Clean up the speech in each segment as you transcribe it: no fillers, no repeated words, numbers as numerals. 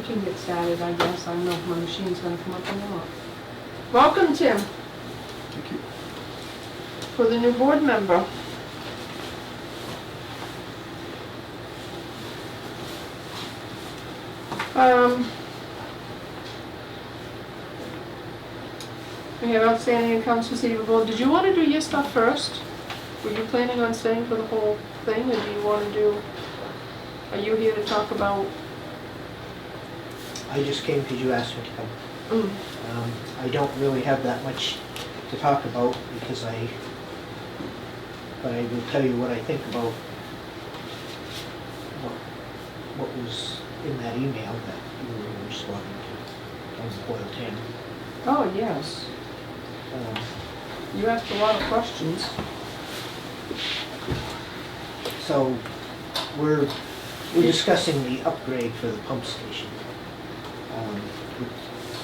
Can get started, I guess. I don't know if my machine's gonna come up or not. Welcome, Tim, Thank you. for the new board member. We have outstanding accounts receivable. Did you want to do your stuff first? Were you planning on staying for the whole thing, or do you want to do, are you here to talk about? I just came because you asked me to come. I don't really have that much to talk about because but I will tell you what I think about what was in that email that you were responding to on Foil 10. Oh, yes. You asked a lot of questions. So we're discussing the upgrade for the pump station.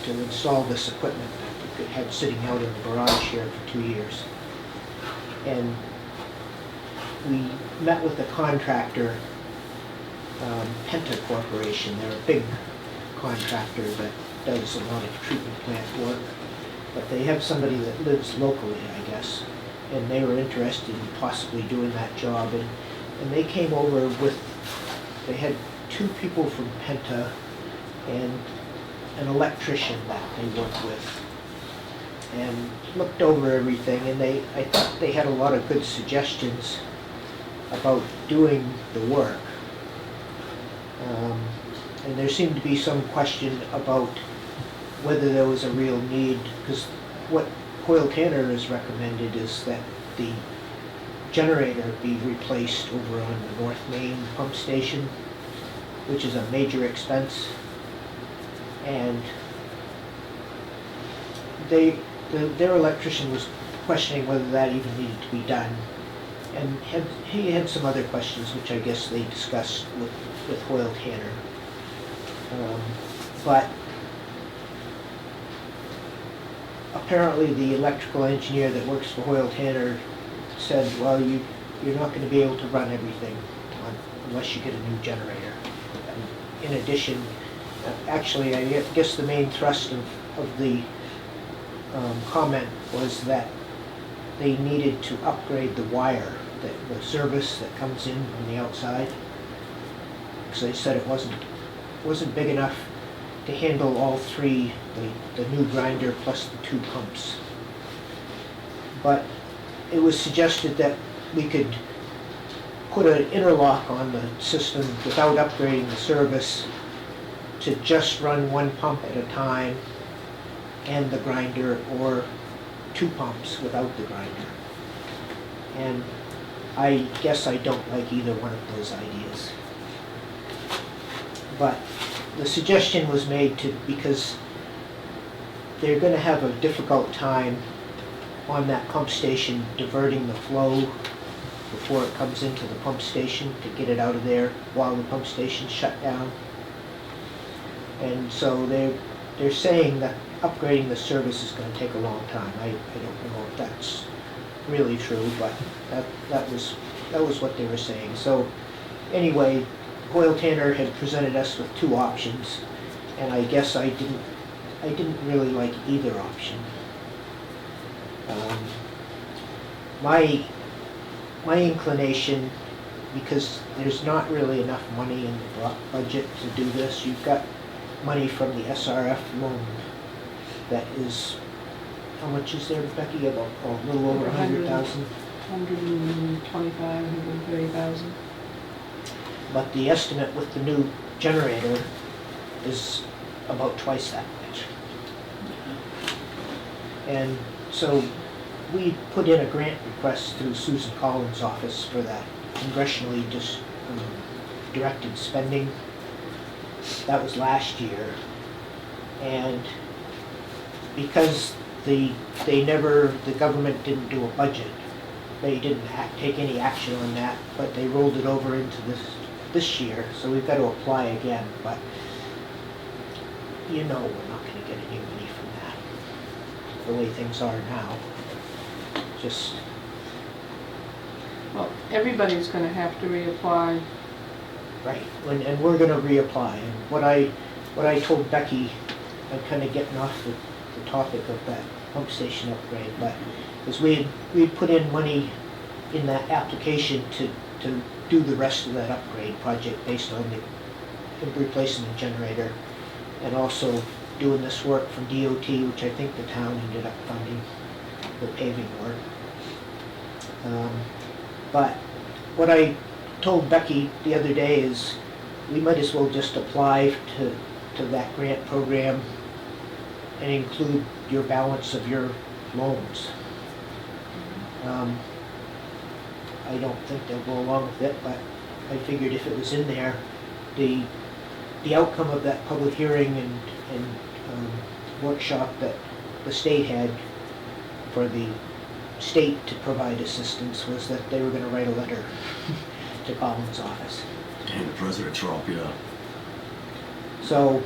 To install this equipment that we had sitting out in the garage here for 2 years. And we met with the contractor, Penta Corporation. They're a big contractor that does a lot of treatment plant work, but they have somebody that lives locally, I guess, and they were interested in possibly doing that job. And they came over with, they had 2 people from Penta and an electrician that they work with, and looked over everything, and I thought they had a lot of good suggestions about doing the work. And there seemed to be some question about whether there was a real need, because what Hoyle Tanner has recommended is that the generator be replaced over on the North Main pump station, which is a major expense. And their electrician was questioning whether that even needed to be done. And he had some other questions, which I guess they discussed with Hoyle Tanner. But apparently the electrical engineer that works for Hoyle Tanner said, well, you're not going to be able to run everything unless you get a new generator. And in addition, actually, I guess the main thrust of the comment was that they needed to upgrade the wire, the service that comes in on the outside. Because they said it wasn't big enough to handle all 3, the new grinder plus the 2 pumps. But it was suggested that we could put an interlock on the system without upgrading the service, to just run 1 pump at a time and the grinder, or 2 pumps without the grinder. And I guess I don't like either one of those ideas. But the suggestion was made because they're going to have a difficult time on that pump station diverting the flow before it comes into the pump station to get it out of there while the pump station's shut down. And so they're saying that upgrading the service is going to take a long time. I don't know if that's really true, but that was what they were saying. So anyway, Hoyle Tanner had presented us with 2 options, and I guess I didn't really like either option. My inclination, because there's not really enough money in the budget to do this. You've got money from the SRF loan that is, how much is there, Becky? About a little over 100,000? 125, 130,000. But the estimate with the new generator is about twice that much. And so we put in a grant request through Susan Collins' office for that congressionally directed spending. That was last year. And because the government didn't do a budget, they didn't take any action on that, but they rolled it over into this year, so we've got to apply again. But we're not going to get any money from that, the way things are now. Well, everybody's going to have to reapply. Right, and we're going to reapply. And what I what I told Becky, I'm kind of getting off the topic of that pump station upgrade, but is we put in money in that application to do the rest of that upgrade project based on replacing the generator and also doing this work from DOT, which I think the town ended up funding the paving work. But what I told Becky the other day is we might as well just apply to that grant program and include your balance of your loans. I don't think they'll go along with it, but I figured if it was in there, the outcome of that public hearing and workshop that the state had for the state to provide assistance was that they were going to write a letter to Colin's office. And President Trump, yeah. So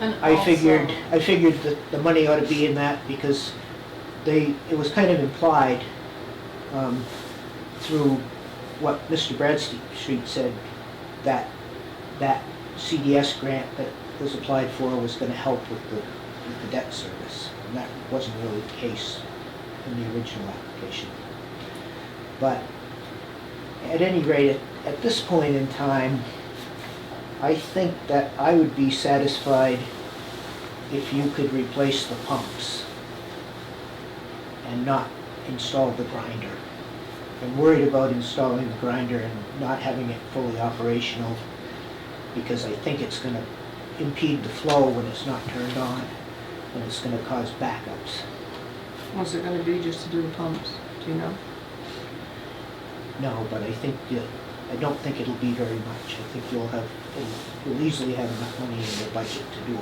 And I also- figured that the money ought to be in that because it was kind of implied through what Mr. Bradstreet said that CDS grant that was applied for was going to help with the debt service. And that wasn't really the case in the original application. But at any rate, at this point in time, I think that I would be satisfied if you could replace the pumps and not install the grinder. I'm worried about installing the grinder and not having it fully operational because I think it's going to impede the flow when it's not turned on and it's going to cause backups. What's it gonna be just to do the pumps, do you know? No, but I don't think it'll be very much. I think you'll easily have enough money in your budget to do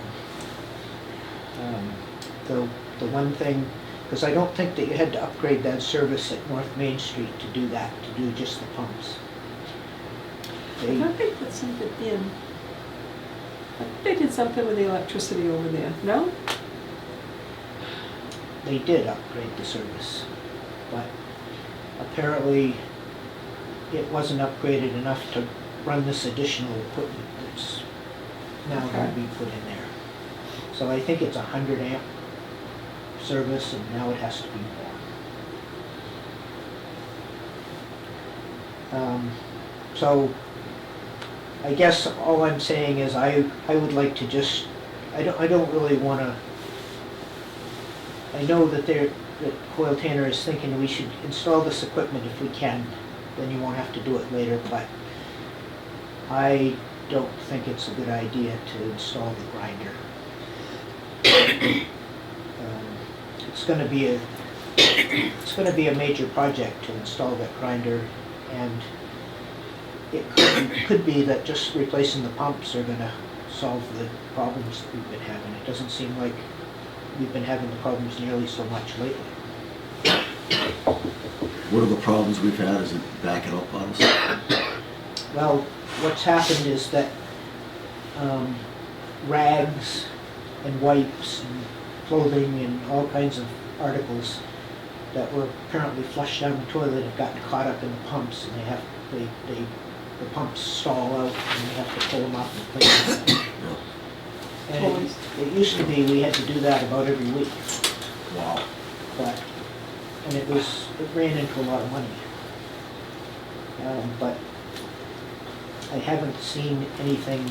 them. The one thing, because I don't think that you had to upgrade that service at North Main Street to do that, to do just the pumps. I don't think that's something in. I think they did something with the electricity over there, no? They did upgrade the service, but apparently it wasn't upgraded enough to run this additional equipment that's now going to be put in there. So I think it's a 100 amp service and now it has to be more. So I guess all I'm saying is I would like to just, I don't really want to, I know that Coyle Tanner is thinking we should install this equipment if we can, then you won't have to do it later, but I don't think it's a good idea to install the grinder. It's going to be a major project to install that grinder, and it could be that just replacing the pumps are going to solve the problems that we've been having. It doesn't seem like we've been having the problems nearly so much lately. What are the problems we've had? Is it backing up on us? Well, what's happened is that rags and wipes and clothing and all kinds of articles that were apparently flushed down the toilet have gotten caught up in the pumps, and the pumps stall out and we have to pull them off and clean them. And it used to be we had to do that about every week. Wow. And it ran into a lot of money. But I haven't seen anything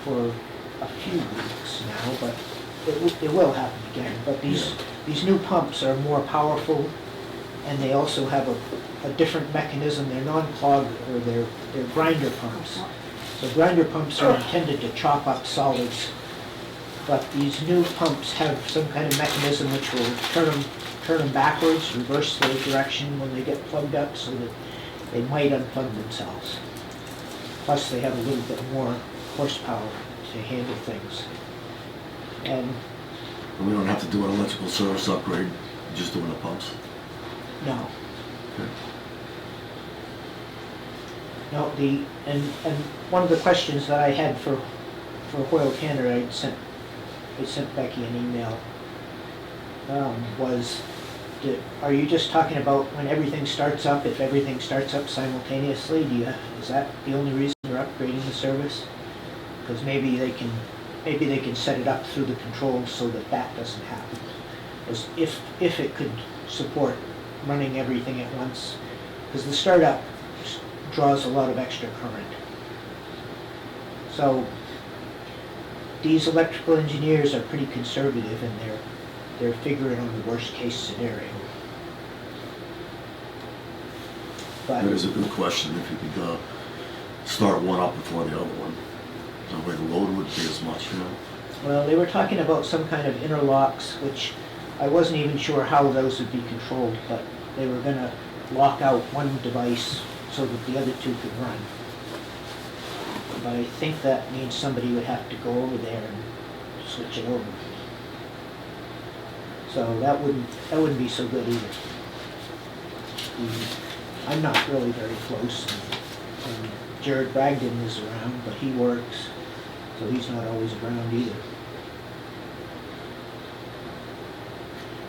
for a few weeks now, but it will happen again. But these new pumps are more powerful, and they also have a different mechanism. They're non-clog, or they're grinder pumps. So grinder pumps are intended to chop up solids, but these new pumps have some kind of mechanism which will turn them backwards, reverse their direction when they get plugged up, so that they might unplug themselves. Plus, they have a little bit more horsepower to handle things. And We don't have to do an electrical service upgrade, just doing the pumps? no, Okay. no, and one of the questions that I had for Hoyle Tanner, I sent Becky an email, was, are you just talking about when everything starts up, if everything starts up simultaneously? Is that the only reason you're upgrading the service? because maybe they can set it up through the controls so that that doesn't happen. As if it could support running everything at once, because the startup draws a lot of extra current. So these electrical engineers are pretty conservative, and they're figuring on the worst case scenario. But That is a good question, if you could start one up before the other one. That way the load wouldn't be as much, you know? well, they were talking about some kind of interlocks, which I wasn't even sure how those would be controlled, but they were gonna lock out one device so that the other two could run. But I think that means somebody would have to go over there and switch it over. So that wouldn't be so good either. I'm not really very close, and Jared Bragdon is around, but he works, so he's not always around either.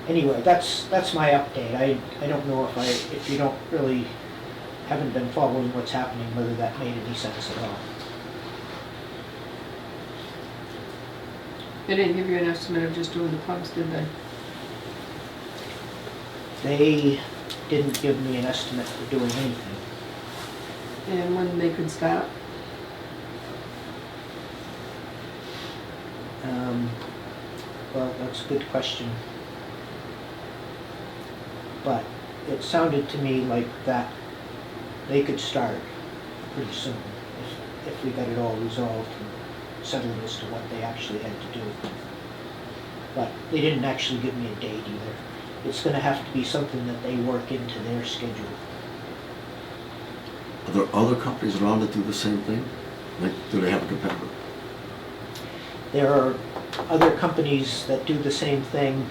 Anyway, that's my update. I don't know if you haven't been following what's happening, whether that made any sense at all. They didn't give you an estimate of just doing the pumps, did they? They didn't give me an estimate for doing anything. And when they could start? Well, that's a good question. But it sounded to me like that they could start pretty soon if we got it all resolved and settled as to what they actually had to do. But they didn't actually give me a date either. It's going to have to be something that they work into their schedule. Are there other companies around that do the same thing? Like, do they have a competitor? There are other companies that do the same thing,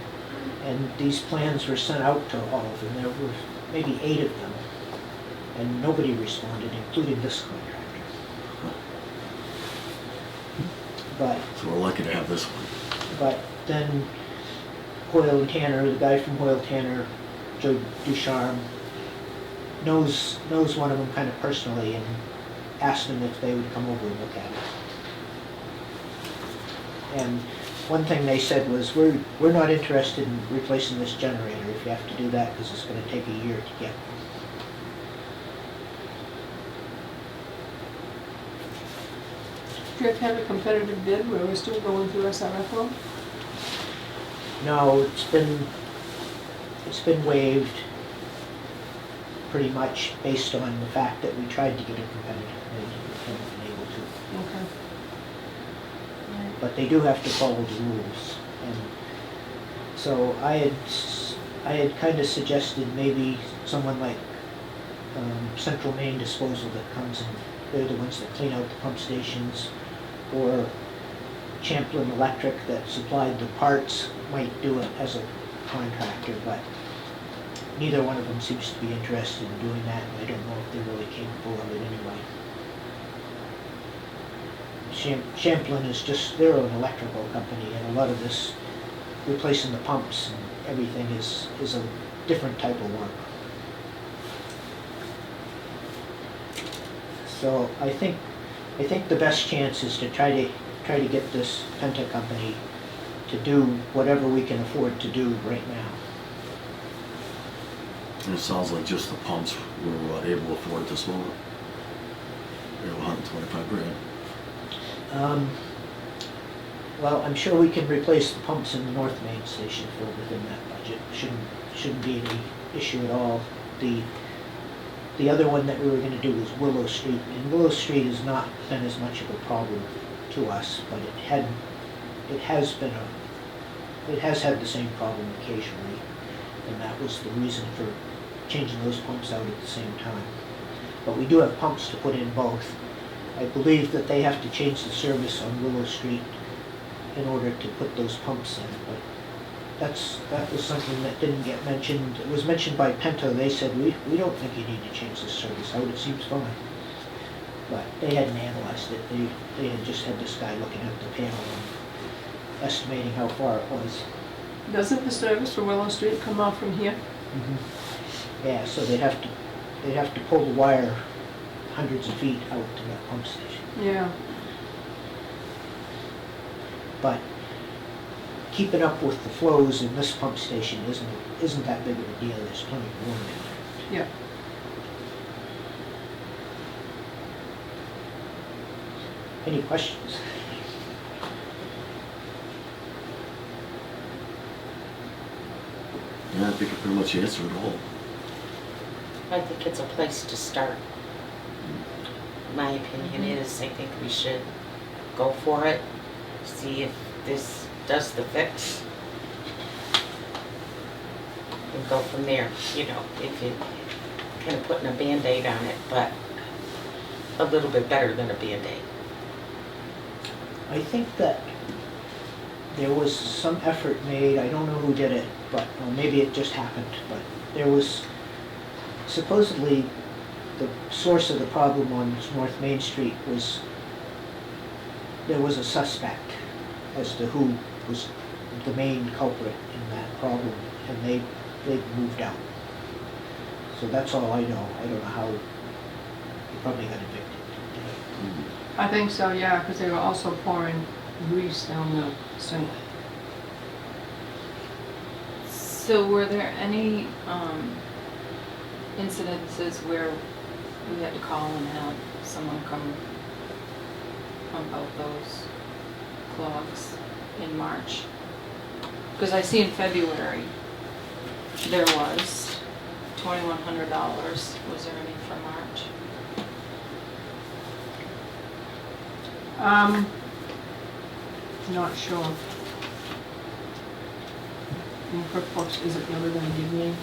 and these plans were sent out to all of them. There were maybe 8 of them, and nobody responded, including this contractor. But So we're lucky to have this one. But then Hoyle and Tanner, the guy from Hoyle Tanner, Joe Ducharme, knows one of them kind of personally and asked them if they would come over and look at it. And one thing they said was, we're not interested in replacing this generator if you have to do that, because it's going to take a year to get one. Do you have to have a competitive bid where we're still going through SRF loan? No, it's been waived pretty much based on the fact that we tried to get a competitive bid and haven't been able to. Okay. But they do have to follow the rules. And so I had kind of suggested maybe someone like Central Maine Disposal that comes and they're the ones that clean out the pump stations, or Champlin Electric that supplied the parts might do it as a contractor, but neither one of them seems to be interested in doing that, and I don't know if they're really capable of it anyway. Champlin is they're an electrical company, and a lot of this, replacing the pumps and everything is a different type of work. So I think the best chance is to try to get this Penta company to do whatever we can afford to do right now. And it sounds like just the pumps were able to afford this moment. They were 125 grand. Well, I'm sure we can replace the pumps in the North Main Station within that budget. Shouldn't be any issue at all. The other one that we were going to do was Willow Street, and Willow Street has not been as much of a problem to us, but it has had the same problem occasionally, and that was the reason for changing those pumps out at the same time. But we do have pumps to put in both. I believe that they have to change the service on Willow Street in order to put those pumps in, but that was something that didn't get mentioned. It was mentioned by Penta. They said, we don't think you need to change the service out, it seems fine. But they hadn't analyzed it. They had just had this guy looking at the panel and estimating how far it was. Doesn't the service for Willow Street come off from here? Mm-hmm. Yeah, so they'd have to pull the wire hundreds of feet out to that pump station. Yeah. but keeping up with the flows in this pump station isn't that big of a deal. There's plenty of room in there. Yeah. Any questions? Yeah, I think it pretty much answered it all. I think it's a place to start. My opinion is, I think we should go for it, see if this does the fix, and go from there, you know, if it, kind of putting a Band-Aid on it, but a little bit better than a Band-Aid. I think that there was some effort made, I don't know who did it, but, or maybe it just happened, but there was supposedly the source of the problem on North Main Street was, there was a suspect as to who was the main culprit in that problem, and they moved out. So that's all I know. I don't know how, he probably got evicted. I think so, yeah, because they were also pouring grease down the sink. So were there any incidences where we had to call and have someone come pump out those clogs in March? Because I see in February there was $2,100. Was there any for March? Not sure. In QuickBooks, is it never gonna give me?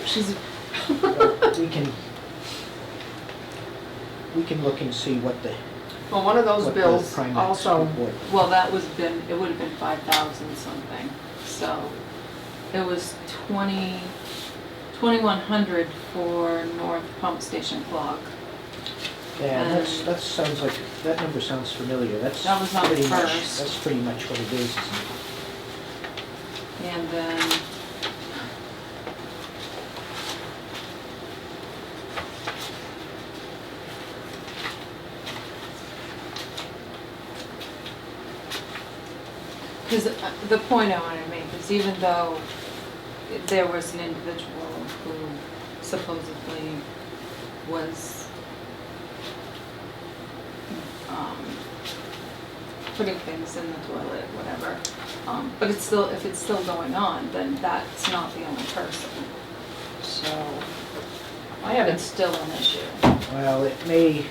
She's, We can look and see what the, well, one of those what the bills Primex also, report. Well, that was been, it would have been 5,000 something, so it was 2,100 for North Pump Station clog. Yeah, And- that sounds like, that number sounds familiar. That was on the pretty much- first. That's pretty much what it is, isn't it? And then because the point I want to make is even though there was an individual who supposedly was putting things in the toilet, whatever, but it's still, if it's still going on, then that's not the only person. So I haven't, it's still an issue. Well, it may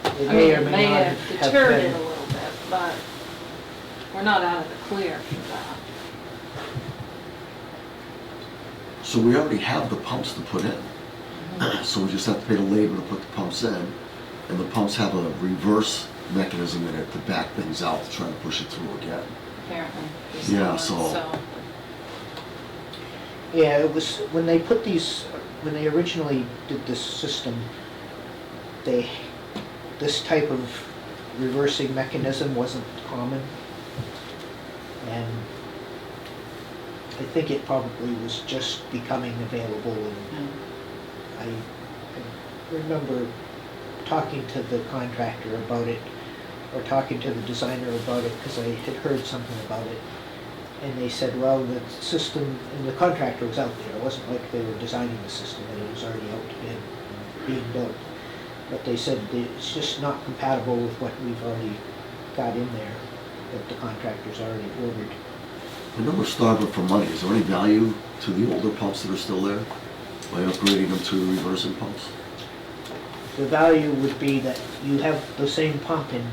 I or mean, may not have deterred it been. a little bit, but we're not out of the clear for that. So we already have the pumps to put in. So we just have to pay the labor to put the pumps in, and the pumps have a reverse mechanism in it to back things out to try to push it through again. Apparently. Yeah, so- Yeah, it was, when they put these, when they originally did this system, this type of reversing mechanism wasn't common. And I think it probably was just becoming available, and I remember talking to the contractor about it, or talking to the designer about it, because I had heard something about it. And they said, well, the system, and the contractor was out there. It wasn't like they were designing the system, and it was already out to bid and being built. But they said that it's just not compatible with what we've already got in there, that the contractor's already ordered. I know we're starving for money. Is there any value to the older pumps that are still there by upgrading them to reversing pumps? The value would be that you have the same pump in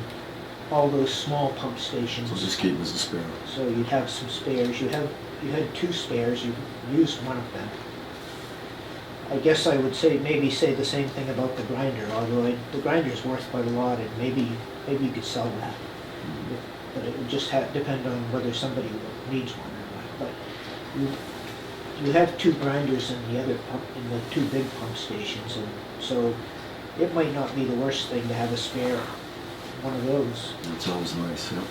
all those small pump stations. So just keep them as a spare. So you'd have some spares. You had 2 spares, you used one of them. I guess I would say, maybe say the same thing about the grinder, although the grinder's worth quite a lot, and maybe you could sell that. But it would just depend on whether somebody needs one or not. But you have 2 grinders in the other pump, in the 2 big pump stations, and so it might not be the worst thing to have a spare one of those. That's always nice, yeah.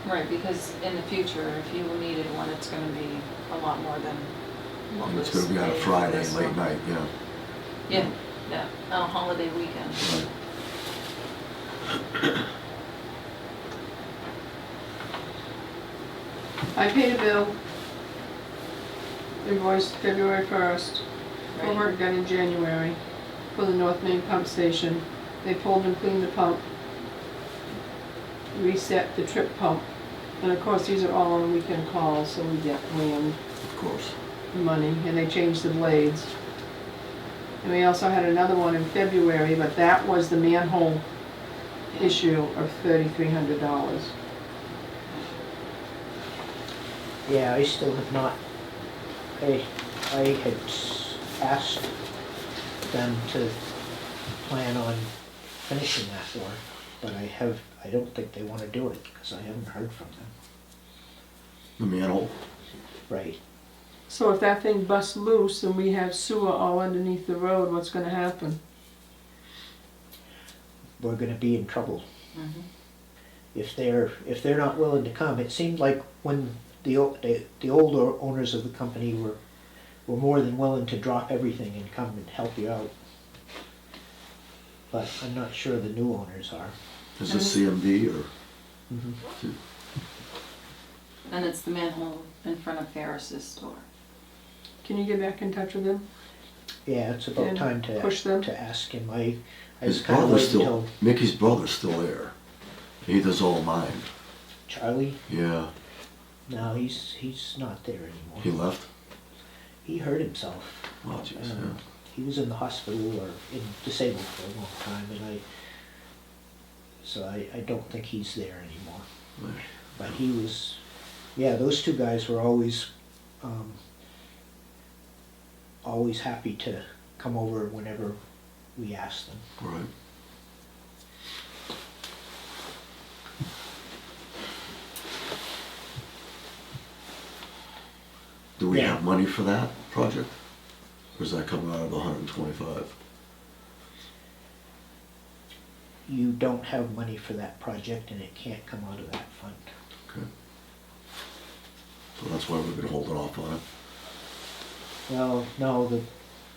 Right, because in the future, if you needed one, it's gonna be a lot more than what And was it's gonna be on a paid for Friday, this late one. night, yeah. Yeah, yeah, on a holiday weekend. Right. I paid a bill, invoice February 1st, for Right. work done in January for the North Main pump station. They pulled and cleaned the pump, reset the trip pump, and of course, these are all on weekend calls, so we get whammed Of course. money, and they changed the blades. And we also had another one in February, but that was the manhole issue of $3,300. Yeah, I still have not, I had asked them to plan on finishing that work, but I don't think they want to do it because I haven't heard from them. The manhole. Right. So if that thing busts loose and we have sewer all underneath the road, what's gonna happen? We're gonna be in trouble. Mhm. If they're not willing to come. It seemed like when the older owners of the company were more than willing to drop everything and come and help you out. But I'm not sure the new owners are. Is this CMD or? And it's the manhole in front of Ferris's store. Can you get back in touch with them? Yeah, it's about And time to push them? to ask him. I His was kind of brother's waiting still, until Mickey's brother's still there. He does all mine. Charlie. Yeah. No, he's not there anymore. He left? He hurt himself. Oh, jeez, yeah. He was in the hospital or disabled for a long time, and I don't think he's there anymore. Right. But he was, yeah, those two guys were always happy to come over whenever we asked them. Right. Do we Yeah. have money for that project? Or is that coming out of the 125? You don't have money for that project, and it can't come out of that fund. Okay. So that's why we've been holding off on it. Well, no,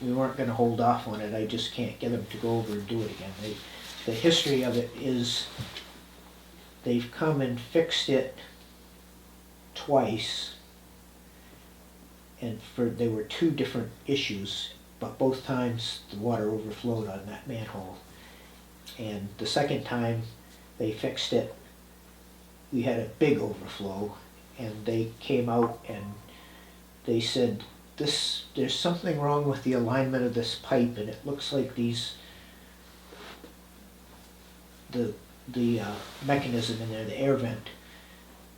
we weren't gonna hold off on it, I just can't get them to go over and do it again. The history of it is, they've come and fixed it twice, and they were two different issues, but both times the water overflowed on that manhole. And the second time they fixed it, we had a big overflow, and they came out and they said, there's something wrong with the alignment of this pipe, and it looks like the mechanism in there, the air vent,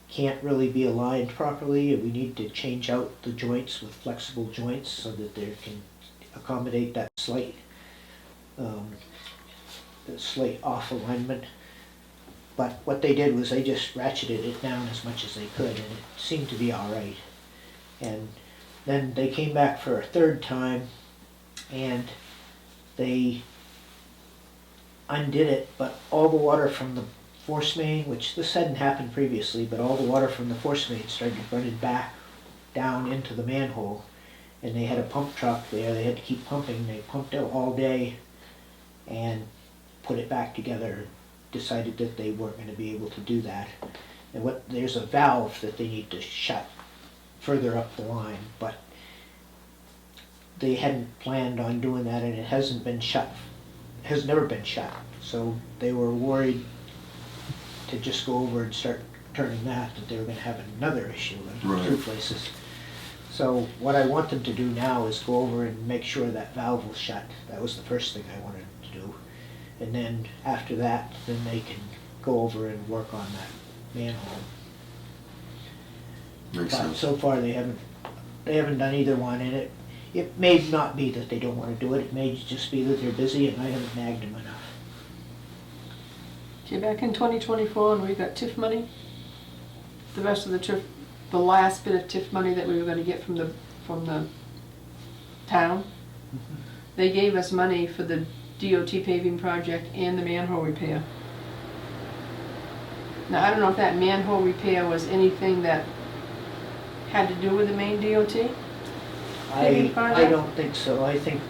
can't really be aligned properly, and we need to change out the joints with flexible joints so that they can accommodate that slight off alignment. But what they did was they just ratcheted it down as much as they could, and it seemed to be all right. And then they came back for a third time, and they undid it, but all the water from the force main, which this hadn't happened previously, but all the water from the force main started running back down into the manhole, and they had a pump truck there. They had to keep pumping. They pumped out all day and put it back together, decided that they weren't going to be able to do that. And there's a valve that they need to shut further up the line, but they hadn't planned on doing that, and it hasn't been shut, has never been shut. So they were worried to just go over and start turning that they were going to have another issue in Right. two places. So what I want them to do now is go over and make sure that valve was shut. That was the first thing I wanted them to do. And then after that, then they can go over and work on that manhole. Makes But sense. so far, they haven't done either one, and it may not be that they don't want to do it. It may just be that they're busy, and I haven't nagged them enough. Okay, back in 2024, and we got TIF money. The rest of the TIF, the last bit of TIF money that we were gonna get from the town. They gave us money for the DOT paving project and the manhole repair. Now, I don't know if that manhole repair was anything that had to do with the main DOT? Paving I project? don't think so. I think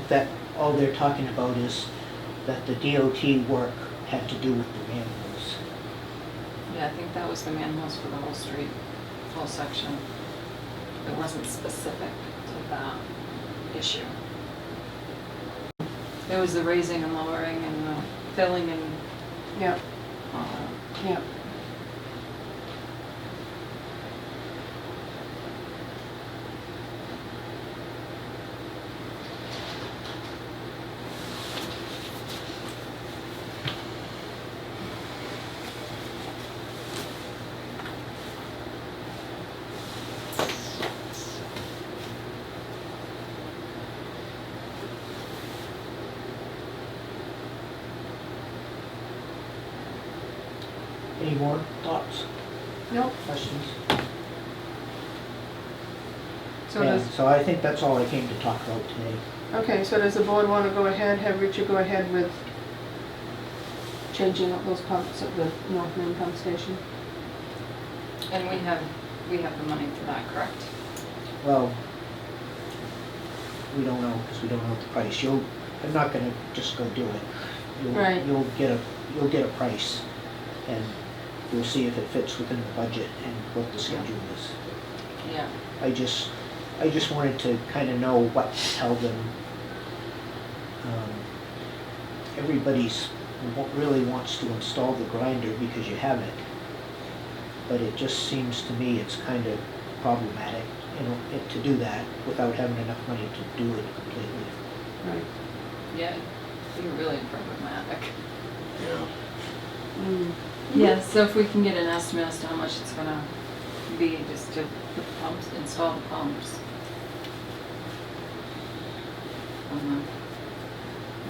that all they're talking about is that the DOT work had to do with the manholes. Yeah, I think that was the manholes for the whole street, whole section. It wasn't specific to that issue. It was the raising and lowering and the filling and Yeah, all that. yeah. Any more thoughts, Nope. questions? So And does, so I think that's all I came to talk about today. okay, so does the board want to go ahead, have Richard go ahead with changing up those pumps at the North Main pump station? And we have the money for that, correct? Well, we don't know, because we don't know the price. I'm not gonna just go do it. Right. You'll get a price, and we'll see if it fits within the budget and what the schedule is. Yeah. I just wanted to kind of know what to tell them. Everybody's really wants to install the grinder because you have it, but it just seems to me it's kind of problematic, to do that without having enough money to do it completely. Right. Yeah, it'd be really problematic. Yeah. Mm. Yeah, so if we can get an estimate as to how much it's gonna be just to put the pumps, install the pumps.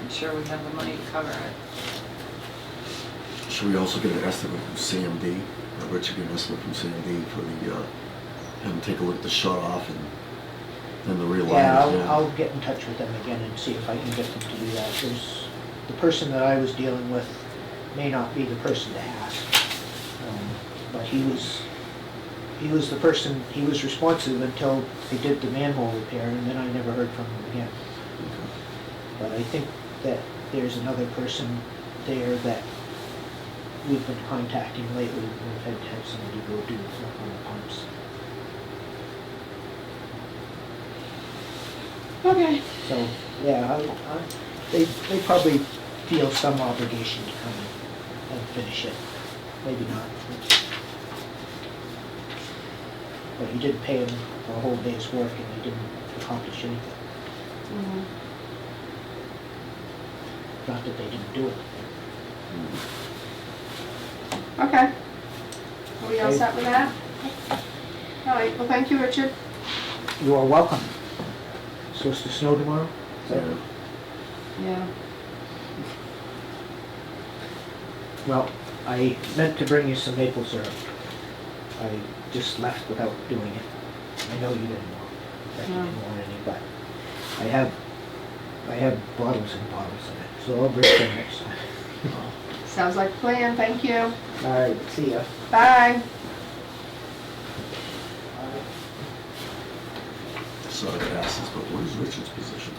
Make sure we have the money to cover it. Should we also get an estimate from CMD? Richard get an estimate from CMD for the, have them take a look at the shut off and then the realignment? Yeah, I'll get in touch with them again and see if I can get them to do that. The person that I was dealing with may not be the person to ask. But he was the person, he was responsive until they did the manhole repair, and then I never heard from him again. But I think that there's another person there that we've been contacting lately. We've had to have somebody go do work on the pumps. Okay. So, yeah, they probably feel some obligation to come and finish it. Maybe not. But you didn't pay them for a whole day's work and they didn't accomplish anything. Mhm. Not that they didn't do it. Okay. Are we all Okay. set with that? All right, well, thank you, Richard. You are welcome. Supposed to snow tomorrow? Yeah. Yeah. Well, I meant to bring you some maple syrup. I just left without doing it. I know you didn't want, that you No. didn't want any, but I have bottles and bottles of it, so I'll bring them next time. Sounds like a plan, thank you. All right, see ya. Bye. So I asked this, but what is Richard's position?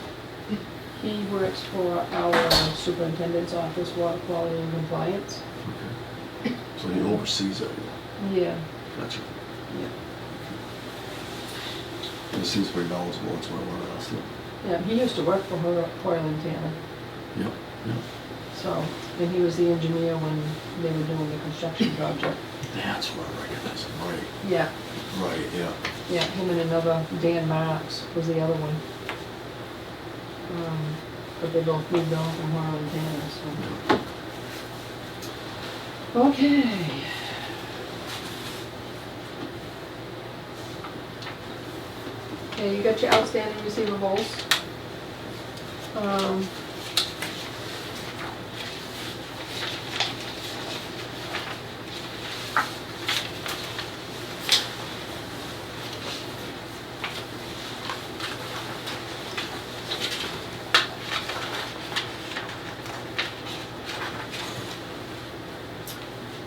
He works for our superintendent's office, water quality and compliance. Okay. So he oversees everything. Yeah. Gotcha. Yeah. He seems very knowledgeable, that's what I wanted to ask him. Yeah, he used to work for Hoyle and Tanner, Yep, yep. so, and he was the engineer when they were doing the construction project. That's where I recognize him, right. Yeah, Right, yeah. yeah, him and another, Dan Marks was the other one. But they both moved on from Hoyle and Tanner, so. Okay. Okay, you got your outstanding receivables.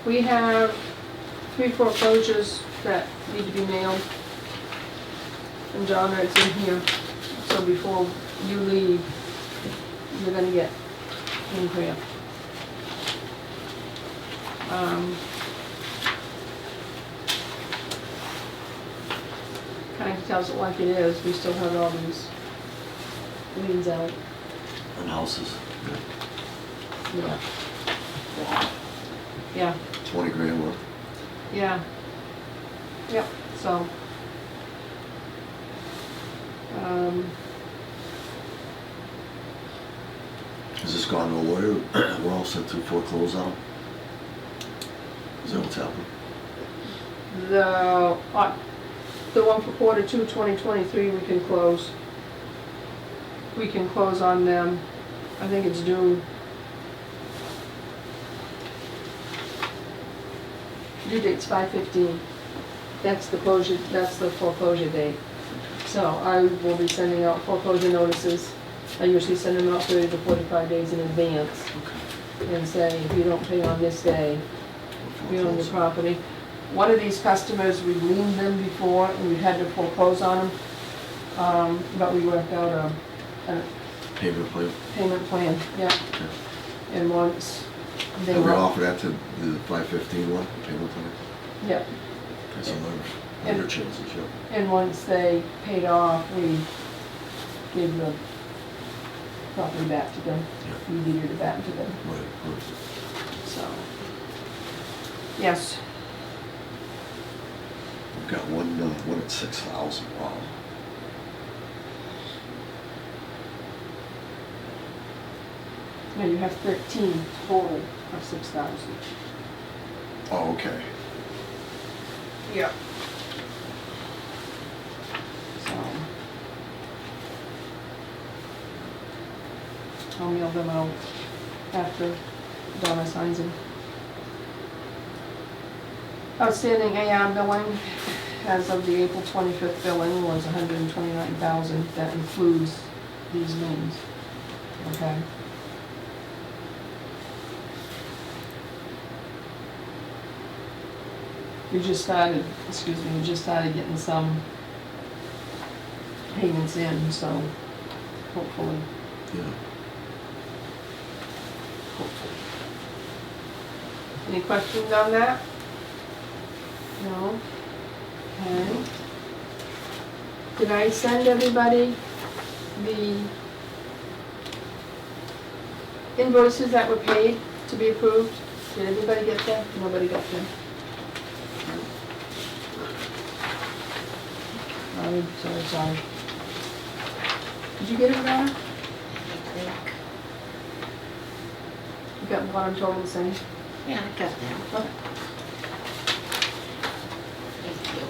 We have 3 foreclosures that need to be mailed. And Donna, it's in here, so before you leave, you're gonna get in here. Kind of tells it like it is, we still have all these liens out. And houses, Yeah. Yeah, 20 grand worth. yeah. Yep, so. Has this gone to a lawyer? We're all set to foreclose on them? Is that what's happening? The one for quarter two, 2023, we can close. We can close on them. I think it's due. Due date's 5/15. That's the closure, that's the foreclosure date. So I will be sending out foreclosure notices. I usually send them out 30 to 45 days in advance and say, if you don't pay on this day, you own the property. One of these customers, we liened them before and we had to foreclose on them. But we worked out a Payment plan? payment plan, yeah. Okay. And once they Have we were, offered that to the 515 one, payment plan? yeah, Okay, so under chances, yeah. and once they paid off, we gave the property back to them. Yeah. We deeded it back to them, Right. so. Yes, We've got one at 6,000, wow. and you have 13 total of 6,000. Oh, okay. Yeah. So. I'll mail them out after Donna signs them. Outstanding AR billing as of the April 25th billing was $129,000. That includes these liens. Okay? We just started getting some payments in, so hopefully. Yeah. Any questions on that? No? Okay. Did I send everybody the invoices that were paid to be approved? Did everybody get them? Nobody got them? I'm sorry. Did you get it, Donna? I think, You got the bottom total the same? yeah, I got that. Okay. Thank you.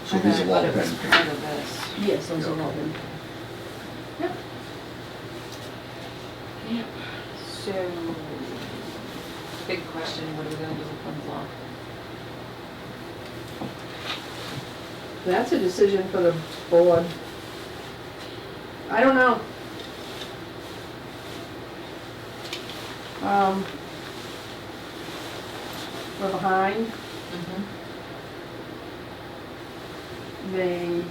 So these have all But it was been part paid. of this. Yes, those Yeah. are all been. Yep. Yep. So, big question, what are we gonna do with funds law? That's a decision for the board. I don't know. We're behind. Mm-hmm. They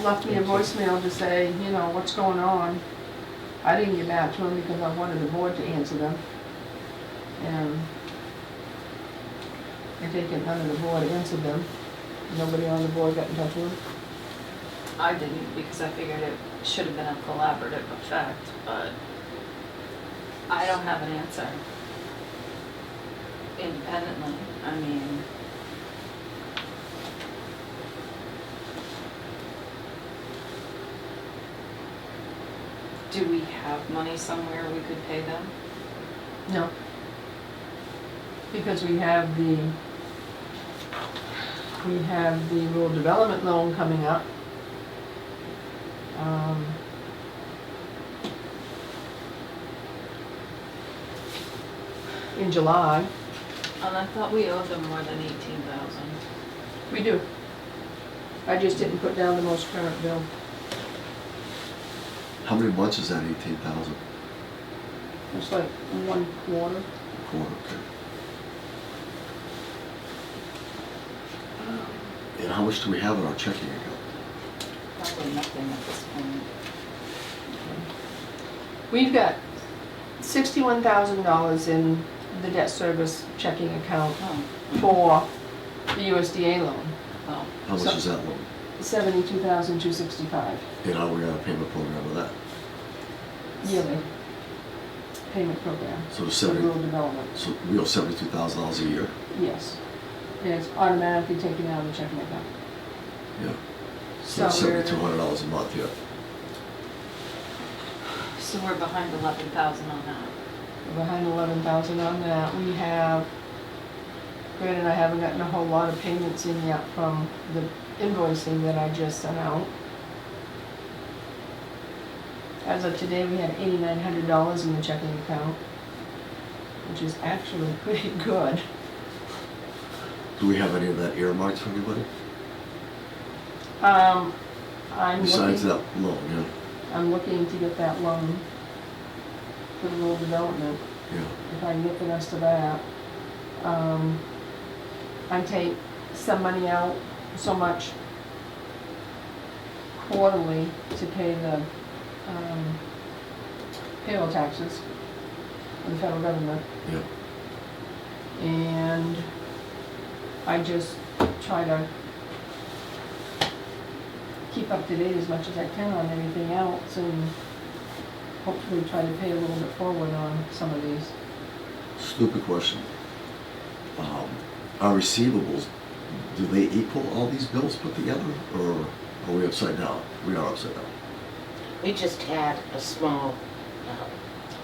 left me a voicemail to say, you know, what's going on. I didn't get back to them because I wanted the board to answer them. And I take it none of the board answered them. Nobody on the board got in touch with them. I didn't because I figured it should have been a collaborative effect, but I don't have an answer independently. I mean, do we have money somewhere we could pay them? No. Because we have the rural development loan coming up. In July. And I thought we owed them more than 18,000. We do. I just didn't put down the most current bill. How many months is that 18,000? It's like 1 quarter. Quarter, okay. And how much do we have in our checking account? Probably nothing at this point. We've got $61,000 in the debt service checking account Oh, for the USDA loan, well, How much is that loan? $72,265 And are we on a payment program with that? yearly payment program So the for rural 70, development. so we owe $72,000 a year? Yes. And it's automatically taken out of the checking account. Yeah. So So we're, $7,200 a month, yeah. so we're behind 11,000 on that. we're behind 11,000 on that. We have, granted, I haven't gotten a whole lot of payments in yet from the invoicing that I just sent out. As of today, we had $8,900 in the checking account, which is actually pretty good. Do we have any of that earmarked for anybody? I'm Besides looking, that loan, yeah, I'm looking to get that loan for the rural development, yeah. if I can get the rest of that. I take some money out, so much quarterly to pay the payroll taxes for the federal government. Yeah. And I just try to keep up to date as much as I can on everything else and hopefully try to pay a little bit forward on some of these. Stupid question. Our receivables, do they equal all these bills put together, or are we upside down? We are upside down. We just had a small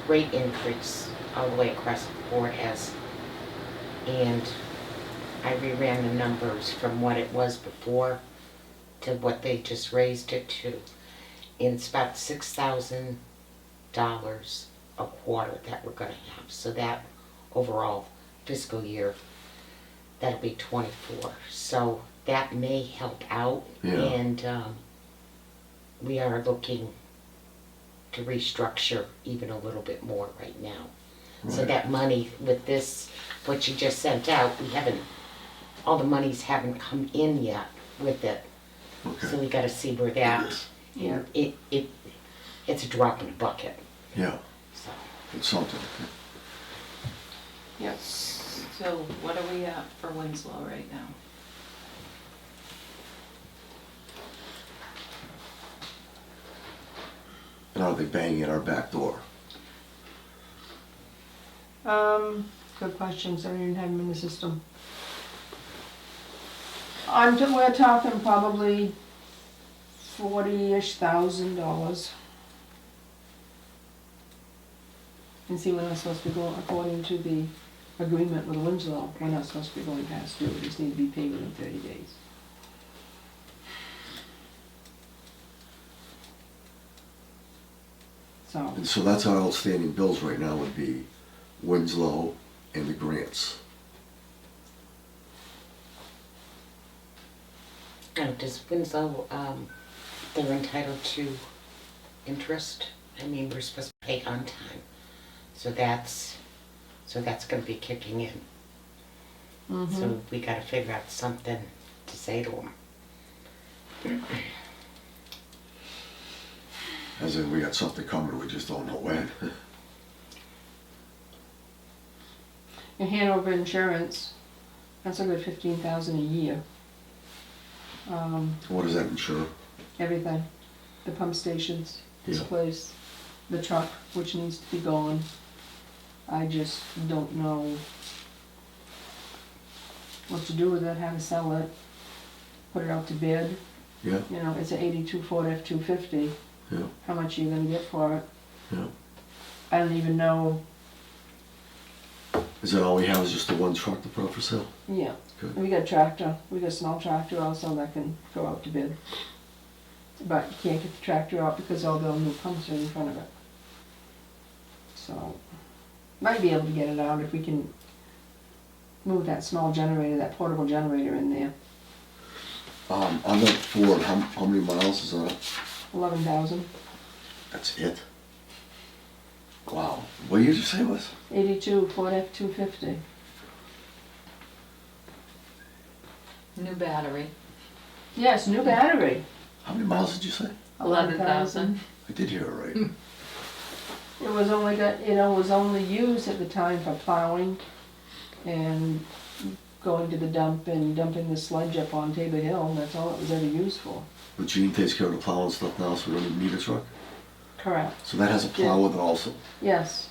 rate increase all the way across the board and I reran the numbers from what it was before to what they just raised it to. And it's about $6,000 a quarter that we're gonna have. So that overall fiscal year, that'll be 24. So that may help out. Yeah. And we are looking to restructure even a little bit more right now. So Right. that money with this, what you just sent out, we haven't, all the monies haven't come in yet with it. So Okay, we gotta see where that, Yeah. it's a drop in the bucket, yeah, so. it's something. Yes. So what are we at for Winslow right now? And are they banging at our back door? Good questions. I don't even have them in the system. We're talking probably $40,000-ish. And see, we're not supposed to be going, according to the agreement with Winslow, we're not supposed to be going past due. We just need to be paid within 30 days. So, And so that's our outstanding bills right now would be Winslow and the grants. Now, does Winslow, they're entitled to interest? I mean, we're supposed to pay on time. So that's gonna be kicking in. So we gotta figure out something to say to them. As in, we got something coming, we just don't know when. in Hanover Insurance, that's a good 15,000 a year. What does that insure? Everything, the pump stations, this Yeah. place, the truck, which needs to be gone. I just don't know what to do with it, how to sell it, put it out to bid. Yeah, You know, it's an 82 Ford F-250. yeah, How much are you gonna get for it? yeah. I don't even know. Is that all we have, is just the one truck to put up for sale? Yeah, Good. we got a tractor, we got a small tractor also that can go out to bid. But you can't get the tractor out because all the new pumps are in front of it. So, might be able to get it out if we can move that small generator, that portable generator in there. On that Ford, how many miles is on it? 11,000. That's it? Wow. What did you just say it was? 82 Ford F-250. New battery, Yes, new battery. How many miles did you say? 11,000. I did hear it right. It was only was only used at the time for plowing and going to the dump and dumping the sludge up on Tabor Hill, that's all it was ever used for. But Gene takes care of the plow and stuff now, so we don't even need a truck. Correct. So that has a plow with it also. Yes.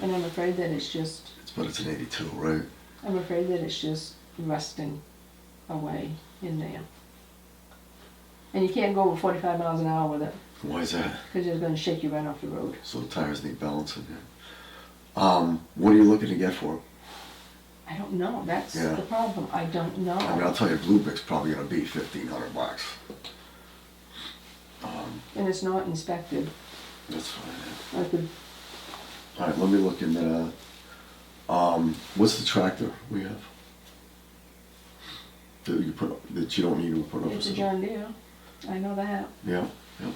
And I'm afraid that it's just, But it's an 82, right? I'm afraid that it's just rusting away in there. And you can't go over 45 miles an hour with it, Why is that? because it's gonna shake you right off the road. So the tires need balancing, yeah. What are you looking to get for it? I don't know, that's Yeah. the problem, I don't I mean, I'll know. tell you, Blue Brick's probably gonna be $1,500. And it's not inspected. That's fine. I could, All right, let me look into that. What's the tractor we have? That you put, that you don't need to put up? it's a John Deere, I know that. Yeah, yeah.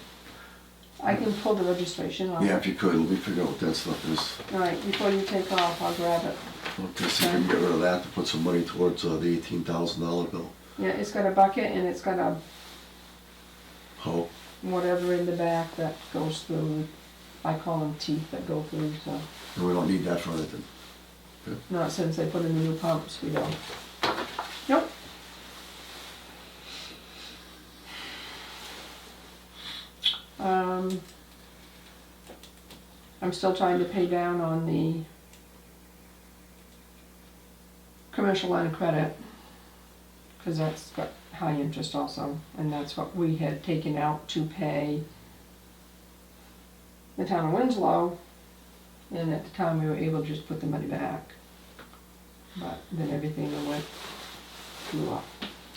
I can pull the registration off. Yeah, if you could, let me figure out what that stuff is. All right, before you take off, I'll grab it. Okay, see if we can get rid of that to put some money towards the $18,000 bill. Yeah, it's got a bucket and it's got a Oh, whatever in the back that goes through, I call them teeth that go through, so. and we don't need that for anything. Not since they put in the new pumps, we don't. Nope. I'm still trying to pay down on the commercial line of credit, because that's got high interest also, and that's what we had taken out to pay the town of Winslow, and at the time we were able to just put the money back. But then everything that went blew up.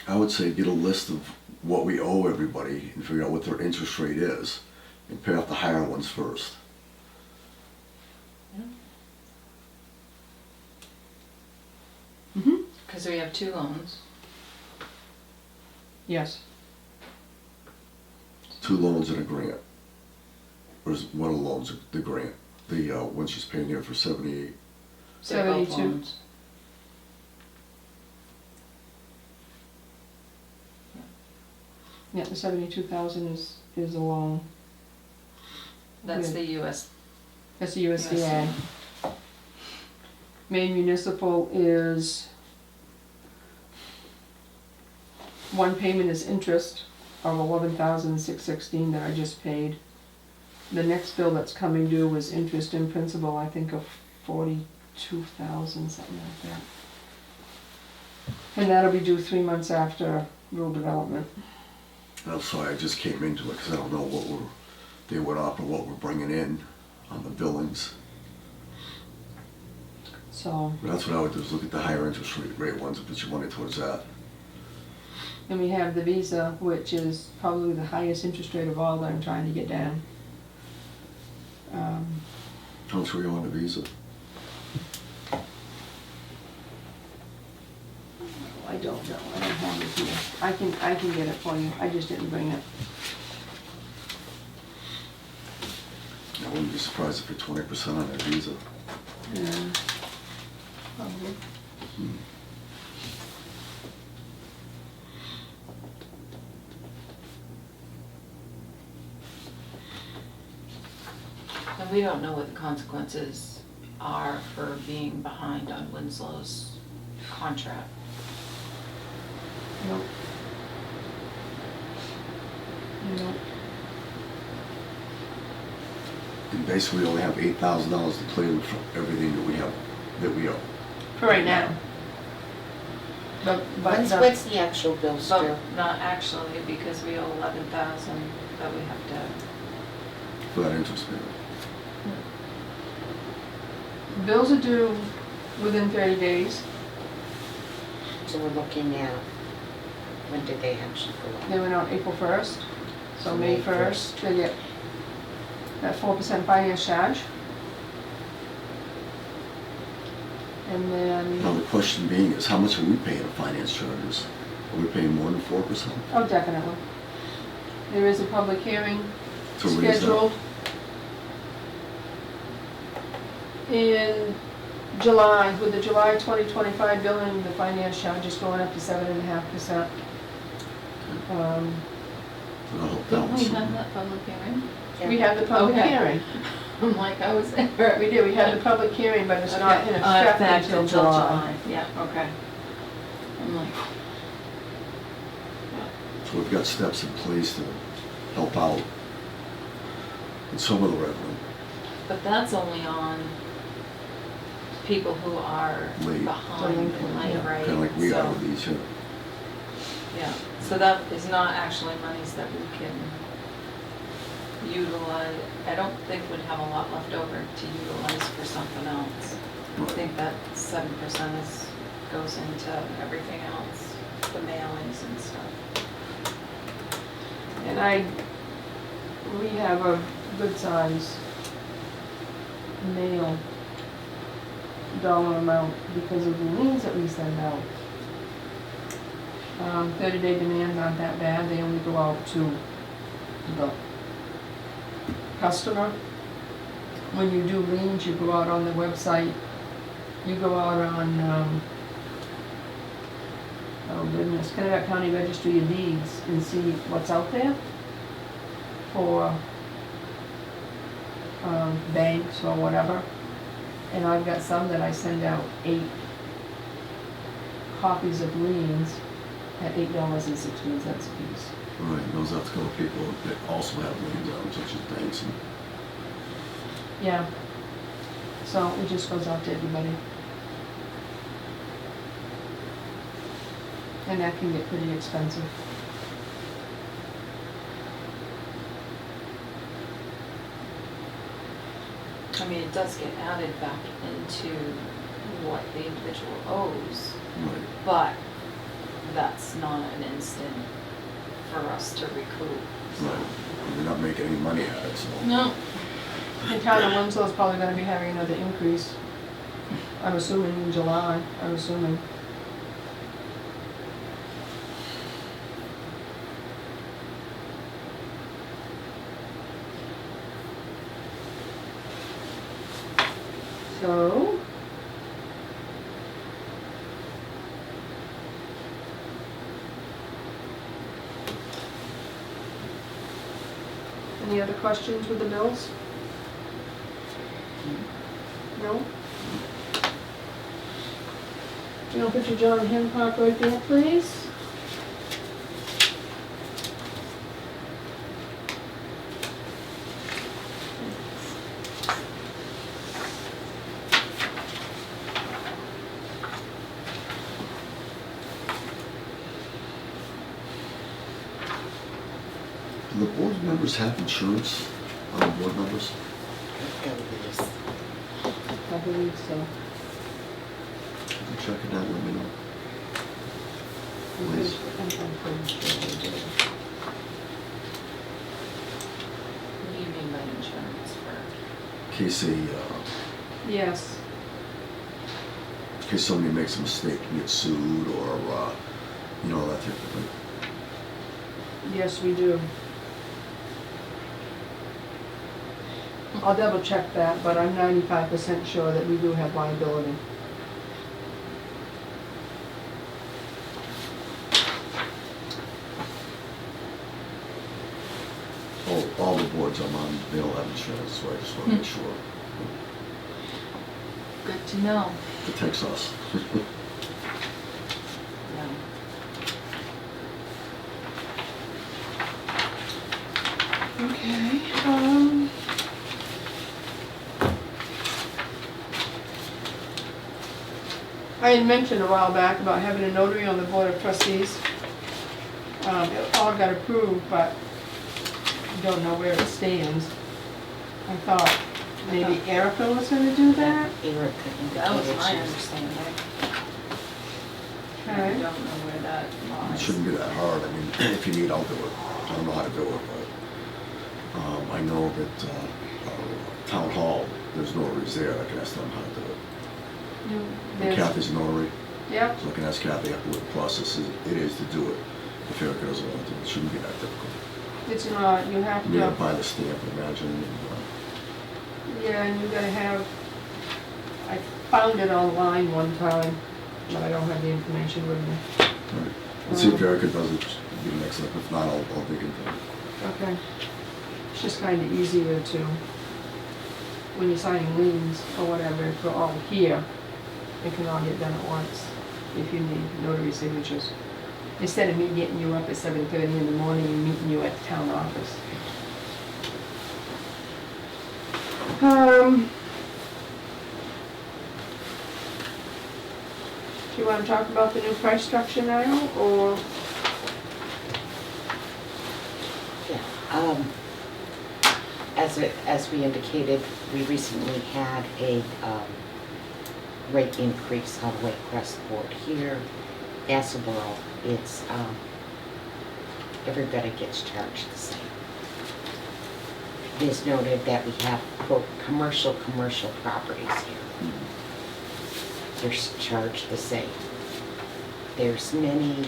I would say get a list of what we owe everybody and figure out what their interest rate is and pay off the higher ones first. Mm-hmm. Because we have 2 loans. Yes. 2 loans and a grant. Or is one of the loans the grant? The one she's paying here for 78. They're both 72. loans. Yeah, the 72,000 is a loan. That's Yeah. the US. That's the USDA. Maine Municipal is, one payment is interest of 11,616 that I just paid. The next bill that's coming due is interest in principal, I think of 42,000, something like that. And that'll be due 3 months after rural development. I'm sorry, I just came into it because I don't know what they went up or what we're bringing in on the billings. So, But that's what I would do, is look at the higher interest rate ones and put your money towards that. and we have the Visa, which is probably the highest interest rate of all that I'm trying to get down. How much were you on the Visa? I don't know, I don't have it here. I can get it for you, I just didn't bring it. I wouldn't be surprised if you're 20% on that Visa. Yeah. Probably. And we don't know what the consequences are for being behind on Winslow's contract. Nope. Nope. And basically we only have $8,000 to play with for everything that we owe. For right now. But What's the actual bill So, still? not actually, because we owe 11,000 that we have to, For that interest payment. bills are due within 30 days. So we're looking at, when did they actually go up? They went out April 1st, so May May 1st, they get that 4% finance charge. And Now then, the question being is, how much are we paying in finance charges? Are we paying more than 4%? oh, definitely. There is a public hearing To raise that? scheduled in July. With the July 2025 billing, the finance charge is going up to 7.5%. That'll help didn't balance we some. have that public hearing? We had the public Okay. hearing. I'm like, I was there. We did, we had the public hearing, but it's not in Okay. effect until July. Yeah, okay. I'm like, So we've got steps in place to help out in some of the revenue. but that's only on people who are Late. behind in Delinquent, late, yeah. right? Kind of like we So- are with these here. Yeah, so that is not actually monies that we can utilize. I don't think we'd have a lot left over to utilize for something else. I Right. think that 7% goes into everything else, the mailings and stuff. And we have a good size mail dollar amount because of the liens that we send out. 30-day demands aren't that bad, they only go out to the customer. When you do liens, you go out on the website, you go out on, oh goodness, Connecticut County Registry of Deeds and see what's out there for banks or whatever. And I've got some that I send out 8 copies of liens at $8.16 a piece. Right, those have to go to people that also have liens on them, such as banks and. Yeah. So it just goes out to everybody. And that can get pretty expensive. I mean, it does get added back into what the individual owes, Right. but that's not an instant for us to recoup. so. Right. You're not making any money at it, so. No. The town of Winslow's probably gonna be having another increase. I'm assuming in July, I'm assuming. So. Any other questions with the bills? No? You know, put your John Hancock right there, please. Do the board members have insurance, board members? I believe so. Can you check it out, let me know. Please. I'm pretty sure they do. What do you mean by insurance for? In case they, Yes, in case somebody makes a mistake and gets sued or, you know, that type of thing. yes, we do. I'll double check that, but I'm 95% sure that we do have liability. All the boards I'm on, they all have insurance, so I just want to make sure. Good to know. Protects us. Yeah. Okay, I had mentioned a while back about having a notary on the Board of Trustees. It all got approved, but don't know where it stands. I thought maybe Ericka was gonna do that. Ericka That was my indicated understanding. I Okay. don't know where that It lies. shouldn't be that hard, I mean, if you need, I'll do it. I don't know how to do it, but, I know that, town hall, there's notaries there, I can ask them how to do it. And There's- Kathy's a notary, Yep, so I can ask Kathy what the process it is to do it. If Ericka doesn't want to do it, it shouldn't be that difficult. it's not, you have You gotta to, buy the stamp, imagine, and, yeah, and you gotta have, I found it online one time, but I don't have the information with me. right. Let's see if Ericka does it, be next up, if not, I'll dig into it. Okay. It's just kind of easier to, when you're signing liens or whatever, for all here, it can all get done at once if you need notary signatures. Instead of me getting you up at 7:30 in the morning and meeting you at the town office. Do you want to talk about the new price structure now, or? Yeah, as we indicated, we recently had a rate increase all the way across the board here. Vassalboro, it's, everybody gets charged the same. It is noted that we have, quote, commercial properties here. They're charged the same. There's many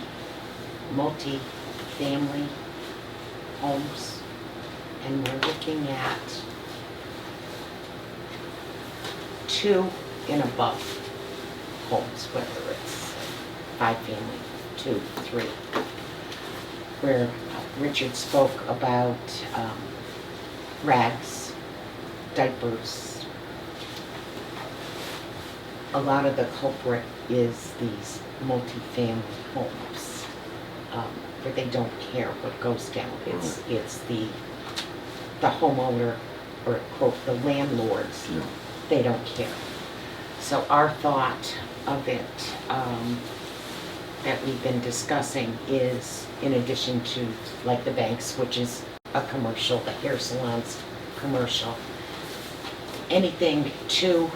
multi-family homes, and we're looking at 2 and above homes, whether it's 5-family, 2, 3. Where Richard spoke about rags, diapers. A lot of the culprit is these multi-family homes, where they don't care what goes down. It's the homeowner, or quote, the landlords, Yeah. they don't care. So our thought of it, that we've been discussing is, in addition to like the banks, which is a commercial, the hair salons, commercial, anything to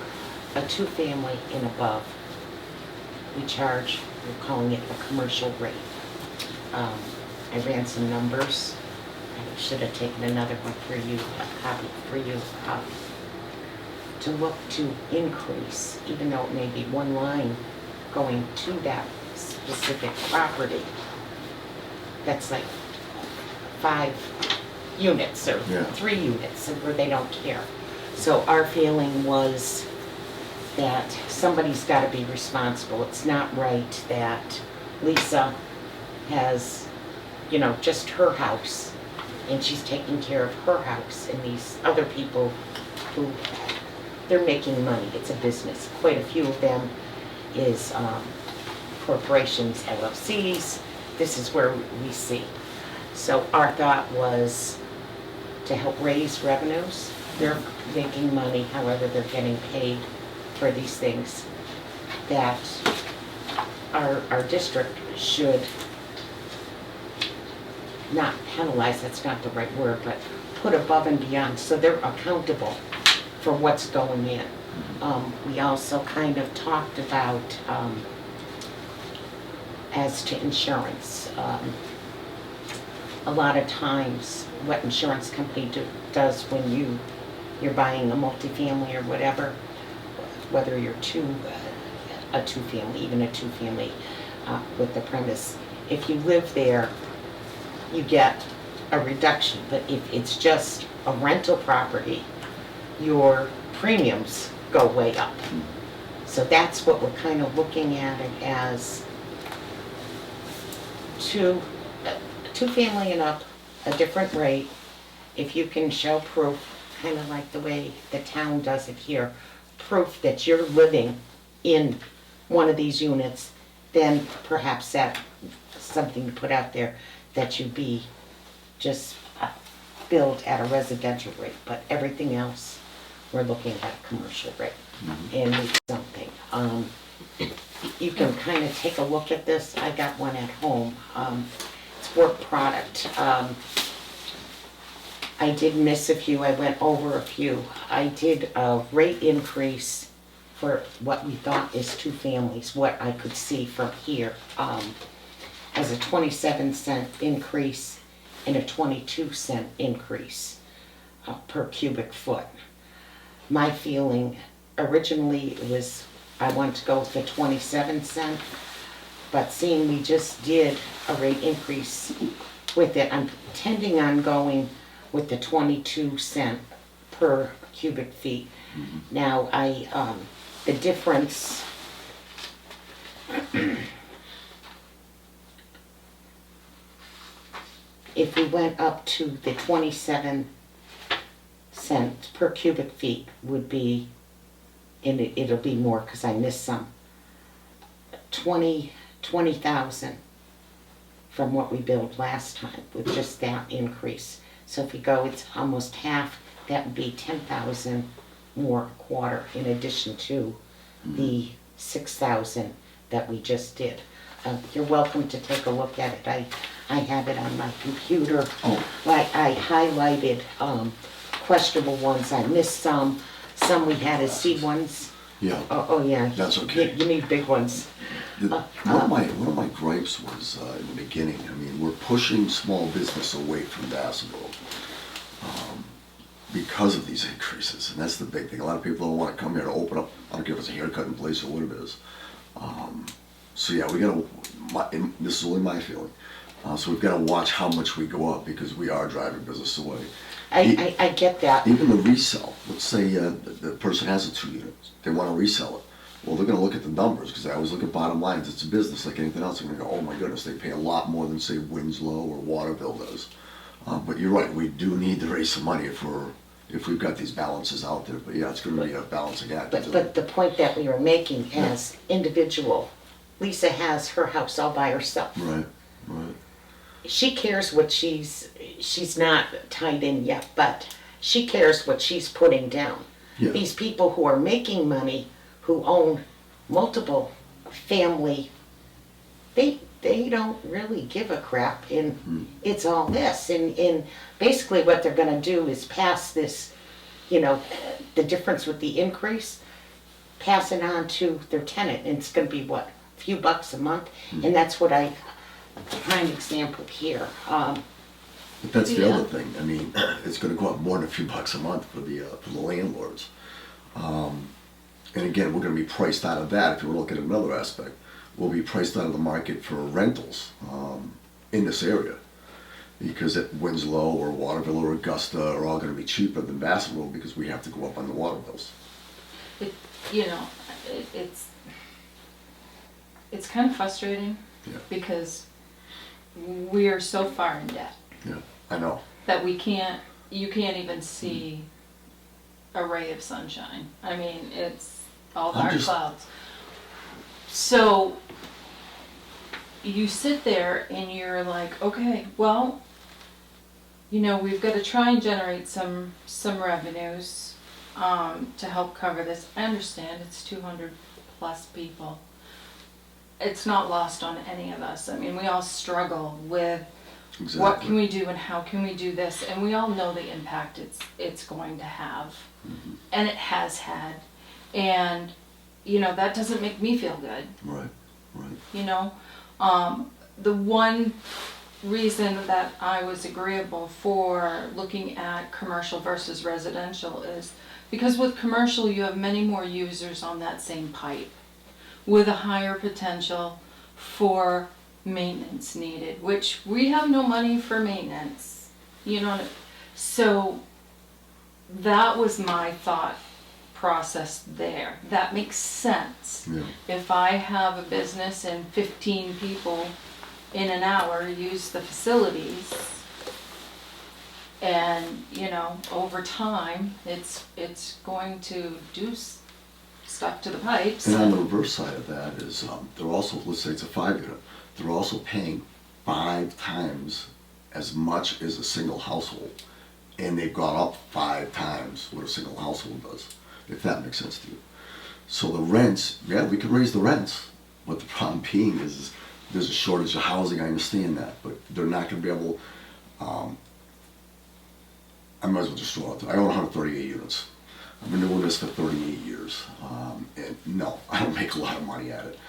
a 2-family and above, we charge, we're calling it a commercial rate. I ran some numbers. I should have taken another one for you, a copy for you, to look to increase, even though it may be one line going to that specific property. That's like 5 units or Yeah. 3 units, and where they don't care. So our feeling was that somebody's got to be responsible. It's not right that Lisa has, you know, just her house, and she's taking care of her house, and these other people who, they're making money. It's a business. Quite a few of them is corporations, LLCs. This is where we see. So our thought was to help raise revenues. They're making money, however they're getting paid for these things, that our district should not penalize, that's not the right word, but put above and beyond, so they're accountable for what's going in. We also kind of talked about, as to insurance, a lot of times what insurance company does when you're buying a multifamily or whatever, whether you're a 2-family, even a 2-family with the premise, if you live there, you get a reduction. But if it's just a rental property, your premiums go way up. So that's what we're kind of looking at it as. 2-family and up, a different rate. If you can show proof, kind of like the way the town does it here, proof that you're living in one of these units, then perhaps that's something to put out there, that you be just billed at a residential rate. But everything else, we're looking at a commercial rate. And something. You can kind of take a look at this. I got one at home. It's work product. I did miss a few. I went over a few. I did a rate increase for what we thought is 2 families, what I could see from here, as a 27-cent increase and a 22-cent increase per cubic foot. My feeling originally was I wanted to go with the 27-cent, but seeing we just did a rate increase with it, I'm tending on going with the 22-cent per cubic feet. Now, the difference, if we went up to the 27 cent per cubic feet would be, and it'll be more because I missed some, 20,000 from what we billed last time with just that increase. So if we go, it's almost half, that would be 10,000 more a quarter in addition to the 6,000 that we just did. You're welcome to take a look at it. I have it on my computer. Oh. I highlighted questionable ones. I missed some. Some we had as C ones. Yeah, Oh yeah. That's okay. You need big ones. One of my gripes was in the beginning, I mean, we're pushing small business away from Vassalboro because of these increases, and that's the big thing. A lot of people don't want to come here to open up, I don't care if it's a haircut in place or what it is. So yeah, this is only my feeling, so we've got to watch how much we go up because we are driving business away. I get that. Even the resell, let's say the person has a 2 units, they want to resell it. Well, they're gonna look at the numbers, because I always look at bottom lines. It's a business like anything else. They're gonna go, oh my goodness, they pay a lot more than, say, Winslow or Waterville does. But you're right, we do need to raise some money if we've got these balances out there. But yeah, it's gonna be a balancing act. But the point that we were making as individual, Lisa has her house all by herself. Right. She cares what she's not tied in yet, but she cares what she's putting down. Yeah. These people who are making money, who own multiple family, they don't really give a crap, and it's all this, and basically what they're gonna do is pass this, the difference with the increase, pass it on to their tenant, and it's gonna be what, a few bucks a month, and that's what a prime example here. But that's the Yeah. other thing. I mean, it's gonna go up more than a few bucks a month for the landlords. And again, we're gonna be priced out of that. If you look at another aspect, we'll be priced out of the market for rentals in this area. Because at Winslow or Waterville or Augusta are all gonna be cheaper than Vassalboro because we have to go up on the water bills. It's kind of frustrating Yeah. because we are so far in debt Yeah, I know. that you can't even see a ray of sunshine. I mean, it's all dark clouds. So you sit there and you're like, okay, well, we've got to try and generate some revenues to help cover this. I understand it's 200 plus people. It's not lost on any of us. I mean, we all struggle with Exactly. what can we do and how can we do this, and we all know the impact it's going to have, and it has had, and that doesn't make me feel good. Right. The one reason that I was agreeable for looking at commercial versus residential is because with commercial you have many more users on that same pipe with a higher potential for maintenance needed, which we have no money for maintenance, so that was my thought process there. That makes sense. Yeah. If I have a business and 15 people in an hour use the facilities, and over time it's going to do stuff to the pipes. And on the reverse side of that is they're also, let's say it's a 5-unit, they're also paying 5 times as much as a single household, and they've gone up 5 times what a single household does, if that makes sense to you. So the rents, yeah, we can raise the rents, but the problem being is there's a shortage of housing. I understand that, but they're not going to be able. I might as well just throw out there. I own 138 units. I've been doing this for 38 years, and no, I don't make a lot of money at it.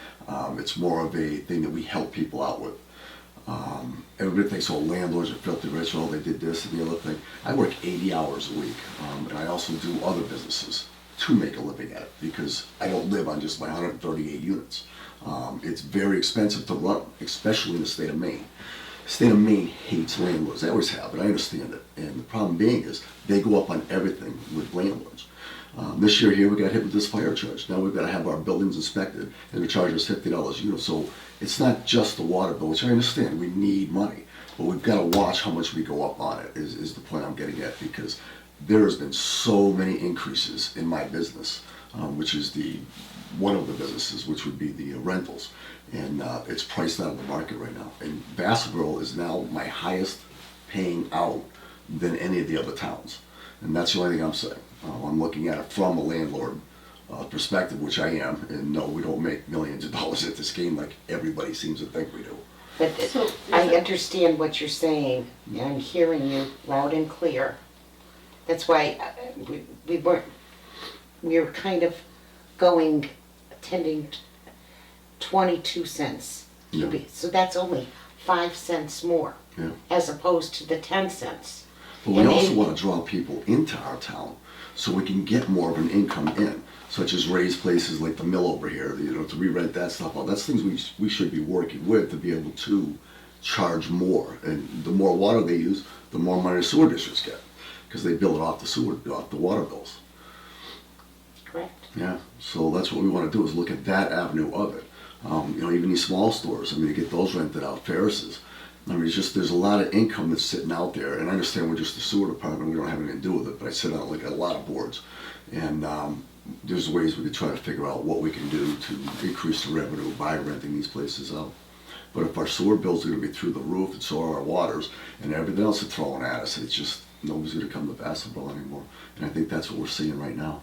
It's more of a thing that we help people out with. Everybody thinks, oh, landlords are filthy rich, oh, they did this and the other thing. I work 80 hours a week, and I also do other businesses to make a living at it, because I don't live on just my 138 units. It's very expensive to run, especially in the state of Maine. The state of Maine hates landlords. They always have, and I understand it. And the problem being is they go up on everything with landlords. This year here we got hit with this fire charge. Now we've got to have our buildings inspected, and they charge us $50 a unit. So it's not just the water bill, which I understand. We need money, but we've got to watch how much we go up on it. Is the point I'm getting at, because there has been so many increases in my business, which is one of the businesses, which would be the rentals. And it's priced out of the market right now. And Vassalboro is now my highest paying out than any of the other towns. And that's the only thing I'm saying. I'm looking at it from a landlord perspective, which I am. And no, we don't make millions of dollars at this game like everybody seems to think we do. But So, is I it- understand what you're saying, and I'm hearing you loud and clear. That's why we were kind of attending 22 cents. Yeah. So that's only 5 cents more, Yeah. as opposed to the 10 cents. But we And also it- want to draw people into our town so we can get more of an income in, such as raise places like the mill over here, to re-rent that stuff out. That's things we should be working with to be able to charge more. And the more water they use, the more money the sewer districts get, because they bill it off the water bills. Correct. Yeah, so that's what we want to do, is look at that avenue of it. Even these small stores, to get those rented out, Ferris's. It's just, there's a lot of income that's sitting out there, and I understand we're just the sewer department, we don't have anything to do with it, but I sit on like a lot of boards. And there's ways we could try to figure out what we can do to increase the revenue by renting these places out. But if our sewer bills are gonna be through the roof, and so are our waters, and everything else they're throwing at us, it's just, nobody's gonna come to Vassalboro anymore. And I think that's what we're seeing right now.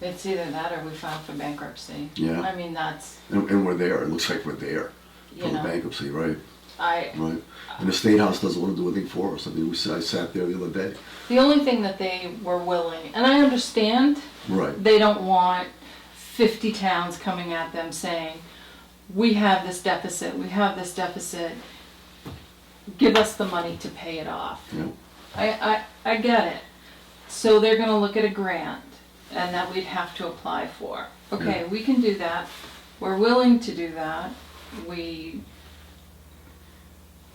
It's either that or we file for bankruptcy. Yeah. I mean, that's, And we're there, it looks like we're there you for the know, bankruptcy, right? I, Right. And the State House doesn't want to do anything for us. I sat there the other day. the only thing that they were willing, and I understand, Right. they don't want 50 towns coming at them saying, we have this deficit, give us the money to pay it off. Yeah. I get it. So they're gonna look at a grant and that we'd have to apply for. Okay, we can do that. We're willing to do that. We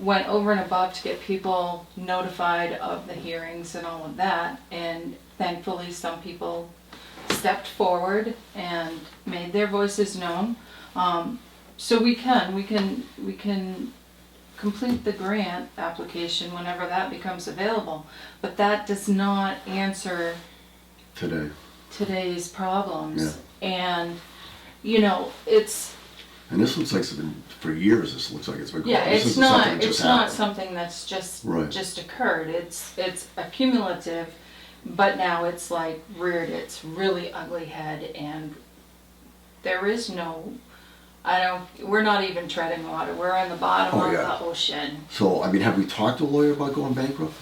went over and above to get people notified of the hearings and all of that. And thankfully, some people stepped forward and made their voices known. So we can complete the grant application whenever that becomes available. But that does not answer Today. today's problems. Yeah. And, it's, And this looks like it's been, for years, this looks like it's been going on. yeah, This it's isn't something not, that it's just not happened. something that's just, Right. just occurred. It's accumulative, but now it's like reared its really ugly head, and there is no, we're not even treading water. We're on the bottom Oh, of yeah. the ocean. So, have we talked to a lawyer about going bankrupt?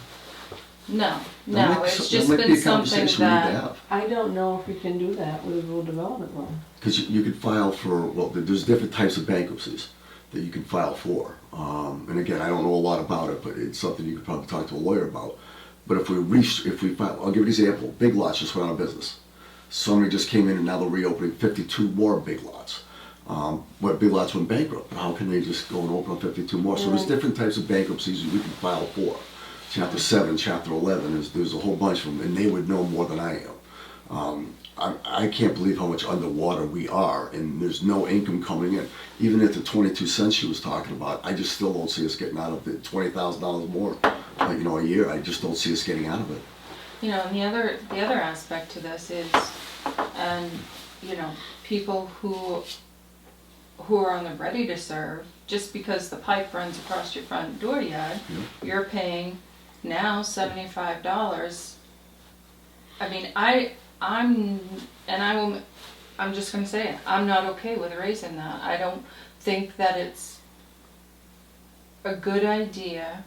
No, That it's might just be been a something conversation we need to that, have. I don't know if we can do that with a rural development law. Because you could file for, there's different types of bankruptcies that you can file for. And again, I don't know a lot about it, but it's something you could probably talk to a lawyer about. But if we file, I'll give you an example. Big Lots just went out of business. Somebody just came in and now they're reopening 52 more Big Lots. But Big Lots went bankrupt. How can they just go and open up 52 more? So there's different types of bankruptcies we can file for. Chapter 7, Chapter 11, there's a whole bunch of them, and they would know more than I am. I can't believe how much underwater we are, and there's no income coming in. Even at the 22 cents she was talking about, I just still don't see us getting out of it. $20,000 more, a year. I just don't see us getting out of it. and the other aspect to this is, and, people who are on the ready to serve, just because the pipe runs across your front door yard, you're paying now $75. I'm just gonna say it, I'm not okay with raising that. I don't think that it's a good idea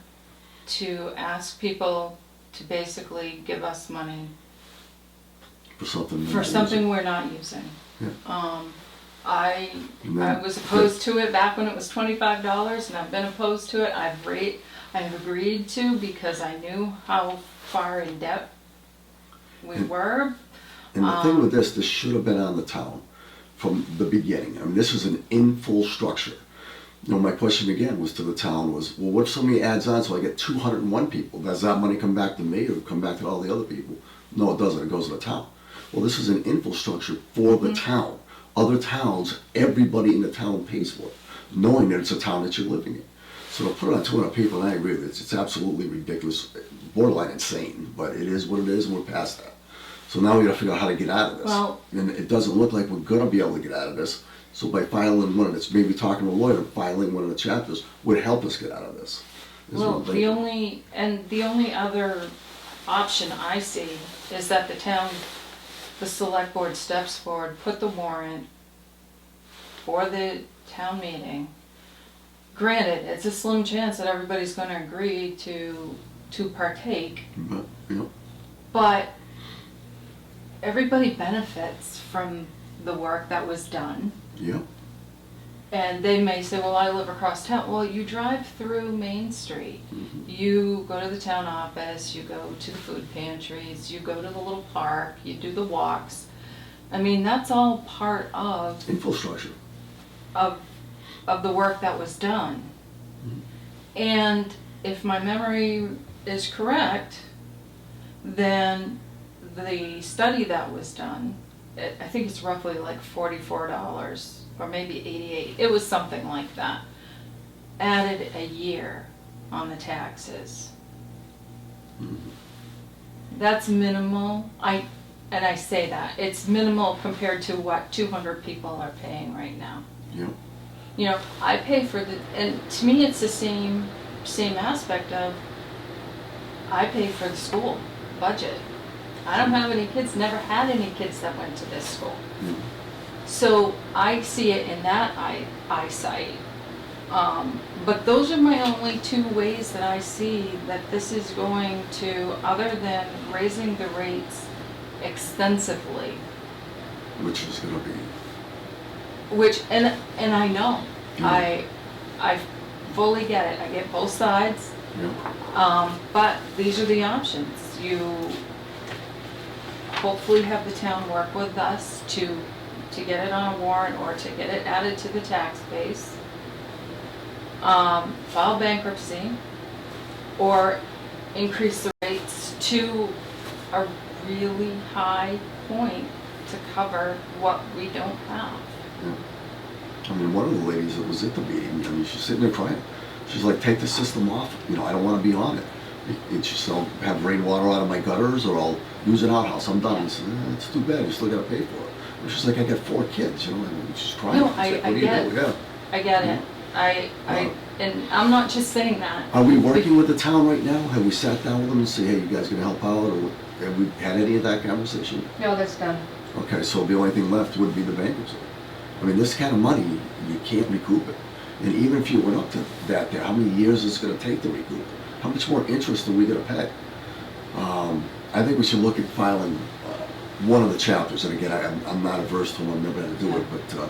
to ask people to basically give us money For something. for something we're not using. Yeah. I was opposed to it back when it was $25, and I've been opposed to it. I've agreed to, because I knew how far in debt we were. And the thing with this should have been on the town from the beginning. This is an in full structure. My question again was to the town was, well, what if somebody adds on so I get 201 people? Does that money come back to me or come back to all the other people? No, it doesn't. It goes to the town. Well, this is an infrastructure for the town. Other towns, everybody in the town pays for it, knowing that it's a town that you're living in. So to put it on 200 people, and I agree with it, it's absolutely ridiculous, borderline insane, but it is what it is, and we're past that. So now we gotta figure out how to get out of this. Well- And it doesn't look like we're gonna be able to get out of this, so by filing one of this, maybe talking to a lawyer, filing one of the chapters would help us get out of this. is what Well, I'm thinking. the only other option I see is that the select board steps forward, put the warrant for the town meeting. Granted, it's a slim chance that everybody's gonna agree to partake, But, you know, but everybody benefits from the work that was done. yeah, And they may say, well, I live across town. Well, you drive through Main Street. You go to the town office, you go to the food pantries, you go to the little park, you do the walks. I mean, that's all part of infrastructure. the work that was done. And if my memory is correct, then the study that was done, I think it's roughly like $44 or maybe 88. It was something like that. Added a year on the taxes. That's minimal. And I say that it's minimal compared to what 200 people are paying right now. Yeah, You know, I pay for and to me it's the same aspect of, I pay for the school budget. I don't have any kids, never had any kids that went to this school. yeah. So I see it in that eyesight. But those are my only two ways that I see that this is going to, other than raising the rates extensively, Which is gonna be, and I know, Yeah. I fully get it, I get both sides. yeah, But these are the options. You hopefully have the town work with us to get it on a warrant or to get it added to the tax base. File bankruptcy or increase the rates to a really high point to cover what we don't have. yeah. I mean, one of the ladies that was at the meeting, I mean, she's sitting there crying. She's like, take the system off, you know, I don't wanna be on it. And she said, I'll have rainwater out of my gutters, or I'll use an outhouse, I'm done. I said, it's too bad, you still gotta pay for it. And she's like, I got 4 kids, you know, and she's crying. No, She's like, I what do you get do? it. Yeah. I get it. And I'm not just saying that. Are we working with the town right now? Have we sat down with them and say, hey, you guys gonna help out, or have we had any of that conversation? No, that's done. Okay, so the only thing left would be the bankruptcy. I mean, this kind of money, you can't recoup it. And even if you went up to that, how many years is it gonna take to recoup it? How much more interest are we gonna pay? I think we should look at filing one of the chapters, and again, I'm not averse to them, I've never had to do it, but,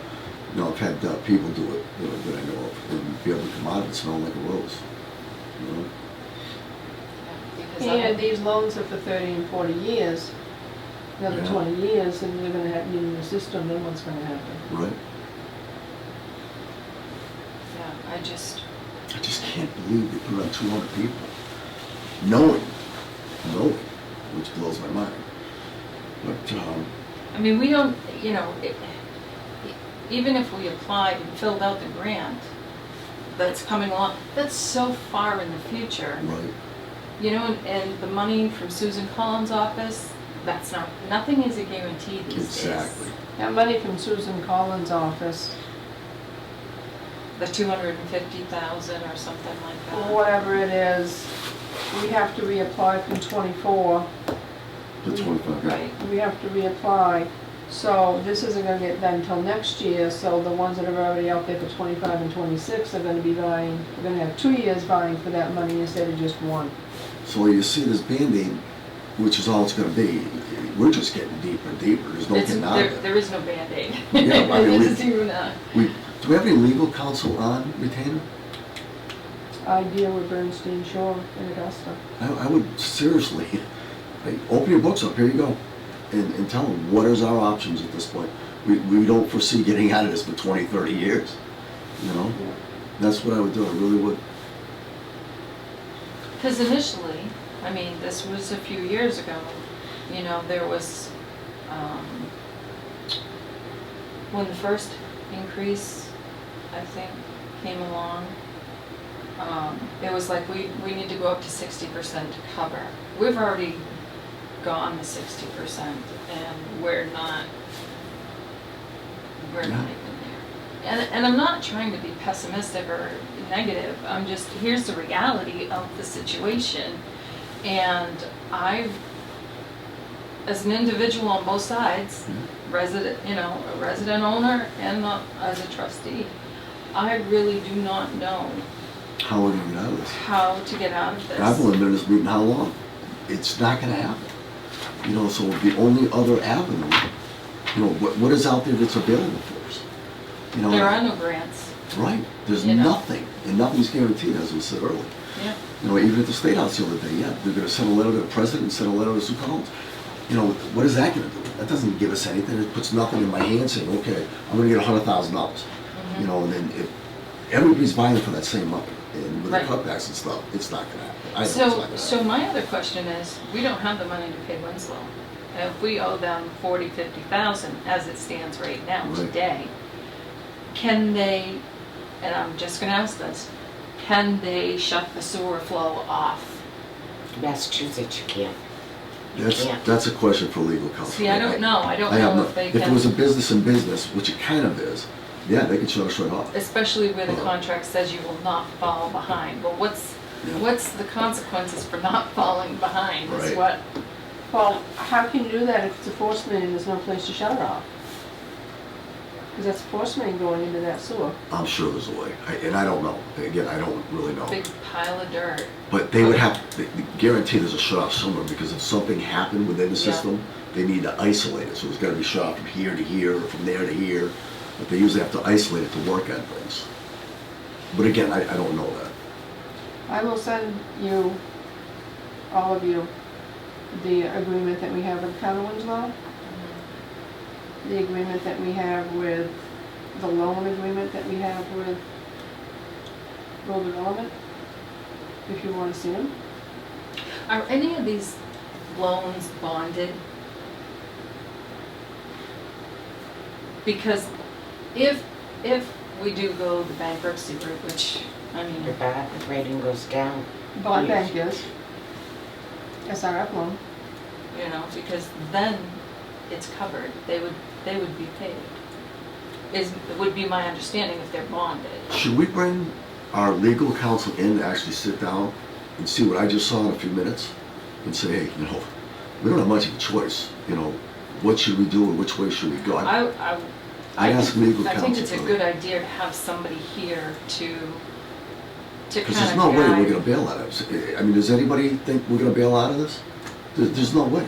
you know, I've had people do it, you know, that I know of, and be able to come out of it smelling like a rose, you know? Because And these loans are for 30 and 40 years, another Yeah. 20 years, and you're gonna have, need a new system, then what's gonna happen? Right? yeah, I just can't believe they put it on 200 people, knowing, which blows my mind. But, I mean, we don't, you know, even if we applied and filled out the grant that's coming along, that's so far in the future. right, You know, and the money from Susan Collins' office, nothing is a guarantee these days. exactly. That money from Susan Collins' office, The 250,000 or something like that. whatever it is, we have to reapply from 24. The 25, yeah. Right. We have to reapply. So this isn't gonna get done until next year, so the ones that are already out there for 25 and 26 are gonna be vying, we're gonna have 2 years vying for that money instead of just 1. So you see this Band-Aid, which is all it's gonna be, we're just getting deeper and deeper, there's no getting out of it. There is no Band-Aid. Yeah, I mean, This is even Do we have any legal counsel on retainer? I deal with Bernstein Shore in Augusta. I would seriously, like, open your books up, here you go, and tell them, what is our options at this point? We don't foresee getting out of this for 20, 30 years, you know? Yeah. That's what I would do, I really would. Because initially, I mean, this was a few years ago, you know, there was, when the first increase, I think, came along, it was like, we need to go up to 60% to cover. We've already gone to 60% and we're not even there. And I'm not trying to be pessimistic or negative, I'm just, here's the reality of the situation. And as an individual on both sides, resident, a resident owner and as a trustee, I really do not know How are we gonna get out of this? how to get out of this. I've only been in this meeting how long? It's not gonna happen. So the only other avenue, what is out there that's available for us? There are no grants. Right, there's You know. nothing, and nothing's guaranteed, as we said earlier. Yeah. Even at the State House the other day, they're gonna send a letter to the president, send a letter to superintendent. What is that gonna do? That doesn't give us anything, it puts nothing in my hand saying, okay, I'm gonna get $100,000. And then if everybody's buying for that same money, and with the Right. cutbacks and stuff, it's not gonna happen. I know it's not gonna happen. So my other question is, we don't have the money to pay Winslow. If we owe them 40, 50,000 as it stands right now, Right. today, can they, and I'm just gonna ask this, can they shut the sewer flow off? Massachusetts, you can't. You can't. That's a question for legal counsel. See, I don't know, I don't have know no- if they If it was a can, business in business, which it kind of is, yeah, they can shut us right off. especially where the contract says you will not fall behind. Well, Yeah. what's the consequences for not falling behind is Right. what, Well, how can you do that if it's a force main and there's no place to shut it off? Because that's a force main going into that sewer. I'm sure there's a way, and I don't know. Again, I don't really know. big pile of dirt. But they would have, they guarantee there's a shut off somewhere, because if something happened within the Yeah. system, they need to isolate it. So it's gotta be shut off from here to here, or from there to here. But they usually have to isolate it to work on things. But again, I don't know that. I will send you, all of you, the agreement that we have with Town of Winslow, the agreement that we have with, the loan agreement that we have with Rural Development, if you want to see them. Are any of these loans bonded? Because if we do go the bankruptcy route, which, I mean, Your bad rating goes down. Bond Yes. bank is. SRF loan. because then it's covered, they would be paid. Would be my understanding if they're bonded. Should we bring our legal counsel in to actually sit down and see what I just saw in a few minutes? And say, hey, we don't have much of a choice, what should we do or which way should we go? I ask legal counsel. I think it's a for good idea to have somebody here to Because kind there's of no way we're guide. gonna bail out of this. I mean, does anybody think we're gonna bail out of this? There's no way.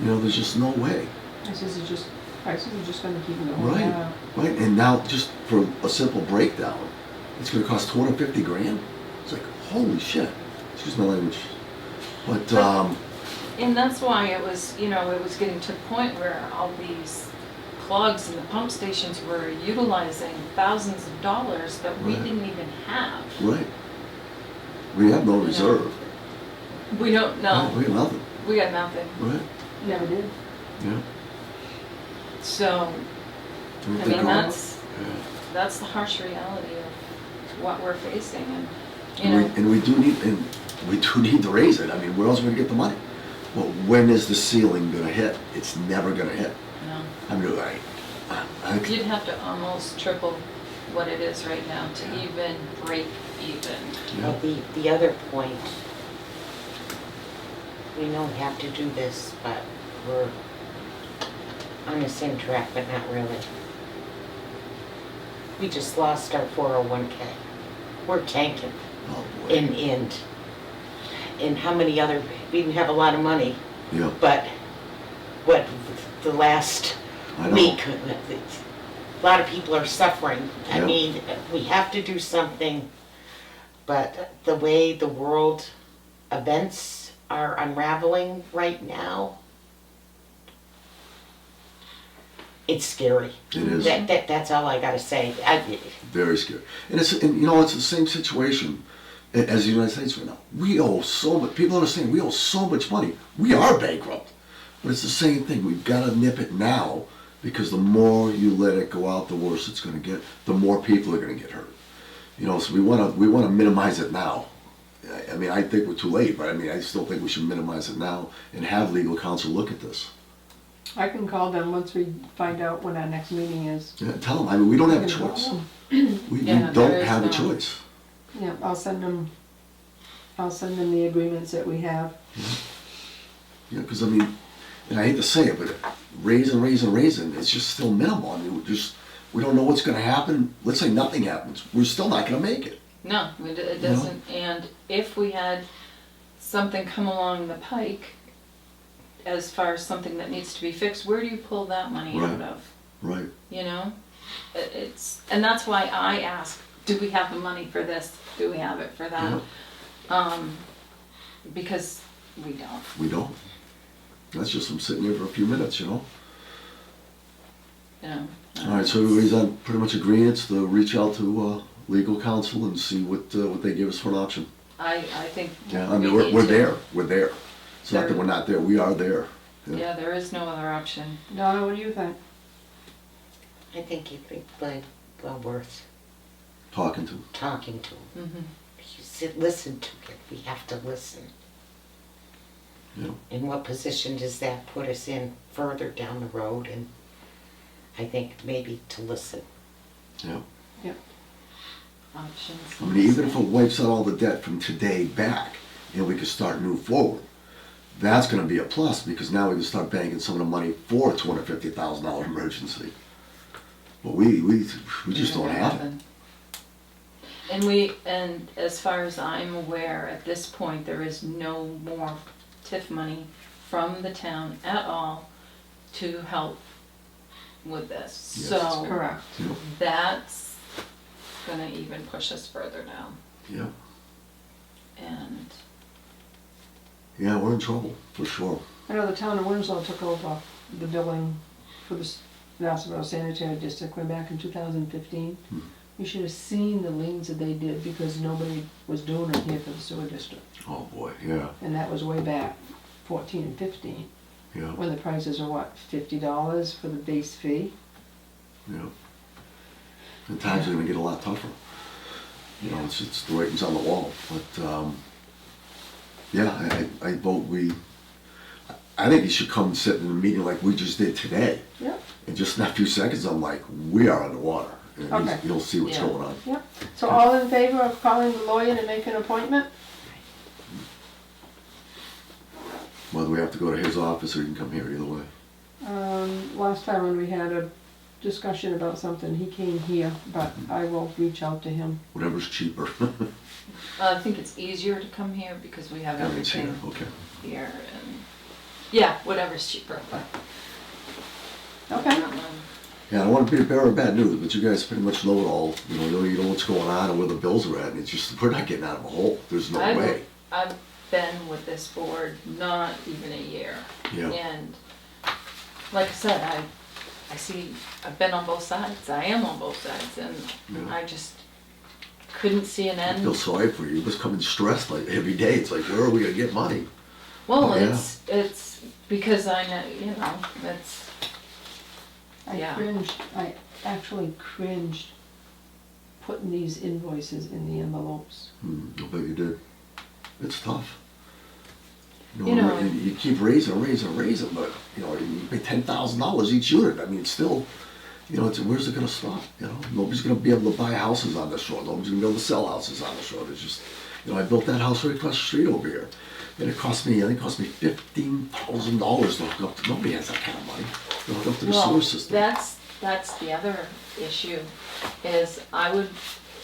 No. There's just no way. Prices are just gonna keep going Right, down. right. And now, just for a simple breakdown, it's gonna cost $250,000. It's like, holy shit. Excuse my language. But, And that's why it was getting to the point where all these clogs in the pump stations were utilizing thousands of dollars that we Right. didn't even have. right. We have no reserve. We don't know. We have nothing, We got nothing. right? Never did. Yeah. So, Don't I think mean, all- yeah. that's the harsh reality of what we're facing, and, And we do need to raise it. I mean, where else are we gonna get the money? Well, when is the ceiling gonna hit? It's never gonna hit. I mean, you'd have to almost triple what it is right now to even break even. yeah. Well, the other point, we don't have to do this, but we're on the same track, but not really. We just lost our 401k. We're tanking Oh, boy. and how many other, we didn't have a lot of money, Yeah, but what, the last I know. week, a lot of people are suffering. I Yeah. mean, we have to do something, but the way the world events are unraveling right now, it's scary. It is. That's all I gotta say. Very scary. And it's the same situation as the United States right now. We owe so much. People understand we owe so much money. We are bankrupt. But it's the same thing. We've got to nip it now, because the more you let it go out, the worse it's going to get. The more people are going to get hurt. You know, so we wanna minimize it now. I mean, I think we're too late, but I mean, I still think we should minimize it now and have legal counsel look at this. I can call them once we find out when our next meeting is. Yeah, tell them, I mean, we don't have a I can call choice. them. We Yeah, don't there is have a no- choice. Yeah, I'll send them the agreements that we have. Yeah, because I mean, and I hate to say it, but raising, it's just still minimal. I mean, we don't know what's gonna happen. Let's say nothing happens, we're still not gonna make it. No, it doesn't, and if we had something come along the pike, as far as something that needs to be fixed, where do you pull that money Right. out of? Right. You know? And that's why I ask, do we have the money for this? Do we have it for that? Because we don't. We don't. That's just from sitting here for a few minutes, you know? You know? All right, so everybody's on pretty much agreement to reach out to legal counsel and see what they give us for an option. I think. Yeah, I mean, we need we're to- there, we're there. It's not that There- we're not there, we are there. Yeah, there is no other option. Donna, what do you think? I think it'd be well worth Talking to. talking to. Mhm. You sit, listen to it, we have to listen. Yeah. In what position does that put us in further down the road? And I think maybe to listen. Yeah. Options. I mean, even if it wipes out all the debt from today back, and we can start move forward, that's gonna be a plus, because now we can start banking some of the money for a $250,000 emergency. But we just don't have it. And as far as I'm aware, at this point, there is no more TIF money from the town at all to help with this. Yes. That's So correct. Yeah. that's gonna even push us further down. Yeah. And Yeah, we're in trouble, for sure. I know the town of Winslow took over the billing for the Vassalboro Sanitary District way back in 2015. You should have seen the liens that they did because nobody was doing it here for the sewer district. Oh, boy, yeah, And that was way back 14 and 15, yeah, when the prices are what, $50 for the base fee? yeah. And times are gonna get a lot tougher. You know, it's the writing's on the wall, but, yeah, I vote I think he should come and sit in a meeting like we just did today. Yep. In just in a few seconds, I'm like, we are underwater. And Okay. you'll see what's Yeah. going on. Yep. So all in favor of calling the lawyer to make an appointment? Whether we have to go to his office or he can come here, either way. Last time when we had a discussion about something, he came here, but I will reach out to him. Whatever's cheaper. I think it's easier to come here because we have Everything's here, everything okay. here and, yeah, whatever's cheaper, but I Okay. don't know. Yeah, I don't want to be a bearer of bad news, but you guys pretty much know it all. You know what's going on and where the bills are at, and it's just, we're not getting out of a hole. There's no way. I've been with this board not even a year. Yeah. And like I said, I've been on both sides. I am on both sides and Yeah. I just couldn't see an I end. feel sorry for you. You must come in stressed like every day. It's like, where are we gonna get money? Well, Oh, yeah. it's because I know, it's, I Yeah. cringed, I actually cringed putting these invoices in the envelopes. I bet you did. It's tough. You know, you keep raising, but you pay $10,000 each unit. I mean, it's still, where's it gonna stop? Nobody's gonna be able to buy houses on this road. Nobody's gonna be able to sell houses on this road. It's just, I built that house right across the street over here, and I think it cost me $15,000 to hook up to. Nobody has that kind of money to hook up to the sewer well, system. that's the other issue is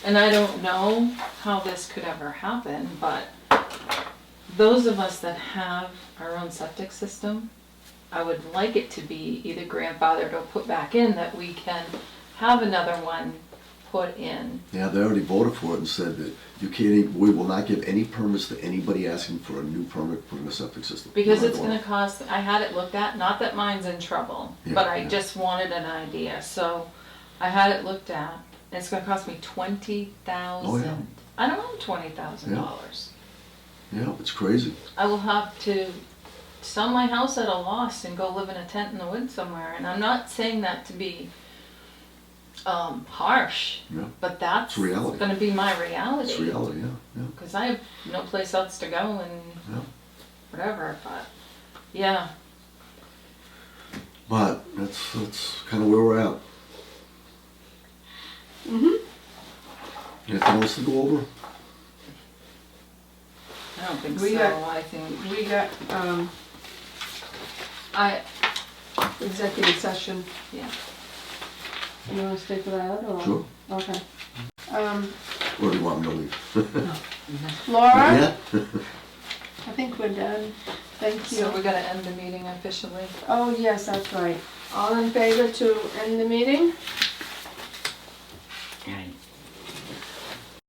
and I don't know how this could ever happen, but those of us that have our own septic system, I would like it to be either grandfathered or put back in that we can have another one put in. Yeah, they already voted for it and said that we will not give any permits to anybody asking for a new permit for a septic system. Because We're not it's doing gonna cost, I had it looked at, not that mine's in trouble, Yeah, but I yeah. just wanted an idea, so I had it looked at. And it's gonna cost me $20,000. Oh, yeah. I don't have $20,000. Yeah, it's crazy. I will have to sell my house at a loss and go live in a tent in the woods somewhere, and I'm not saying that to be harsh, Yeah, but that's It's reality. gonna be my reality. it's reality, yeah. Cause I have no place else to go and Yeah. whatever, but, yeah. But that's kind of where we're at. Anything else to go over? I don't think We so, got- I think, We got, executive session. yeah. You wanna stay for that or? Sure. Okay. Or do you want me to leave? Laura, Yeah? I think we're done. Thank So you. we gotta end the meeting officially. Oh, yes, that's right. All in favor to end the meeting? Aye.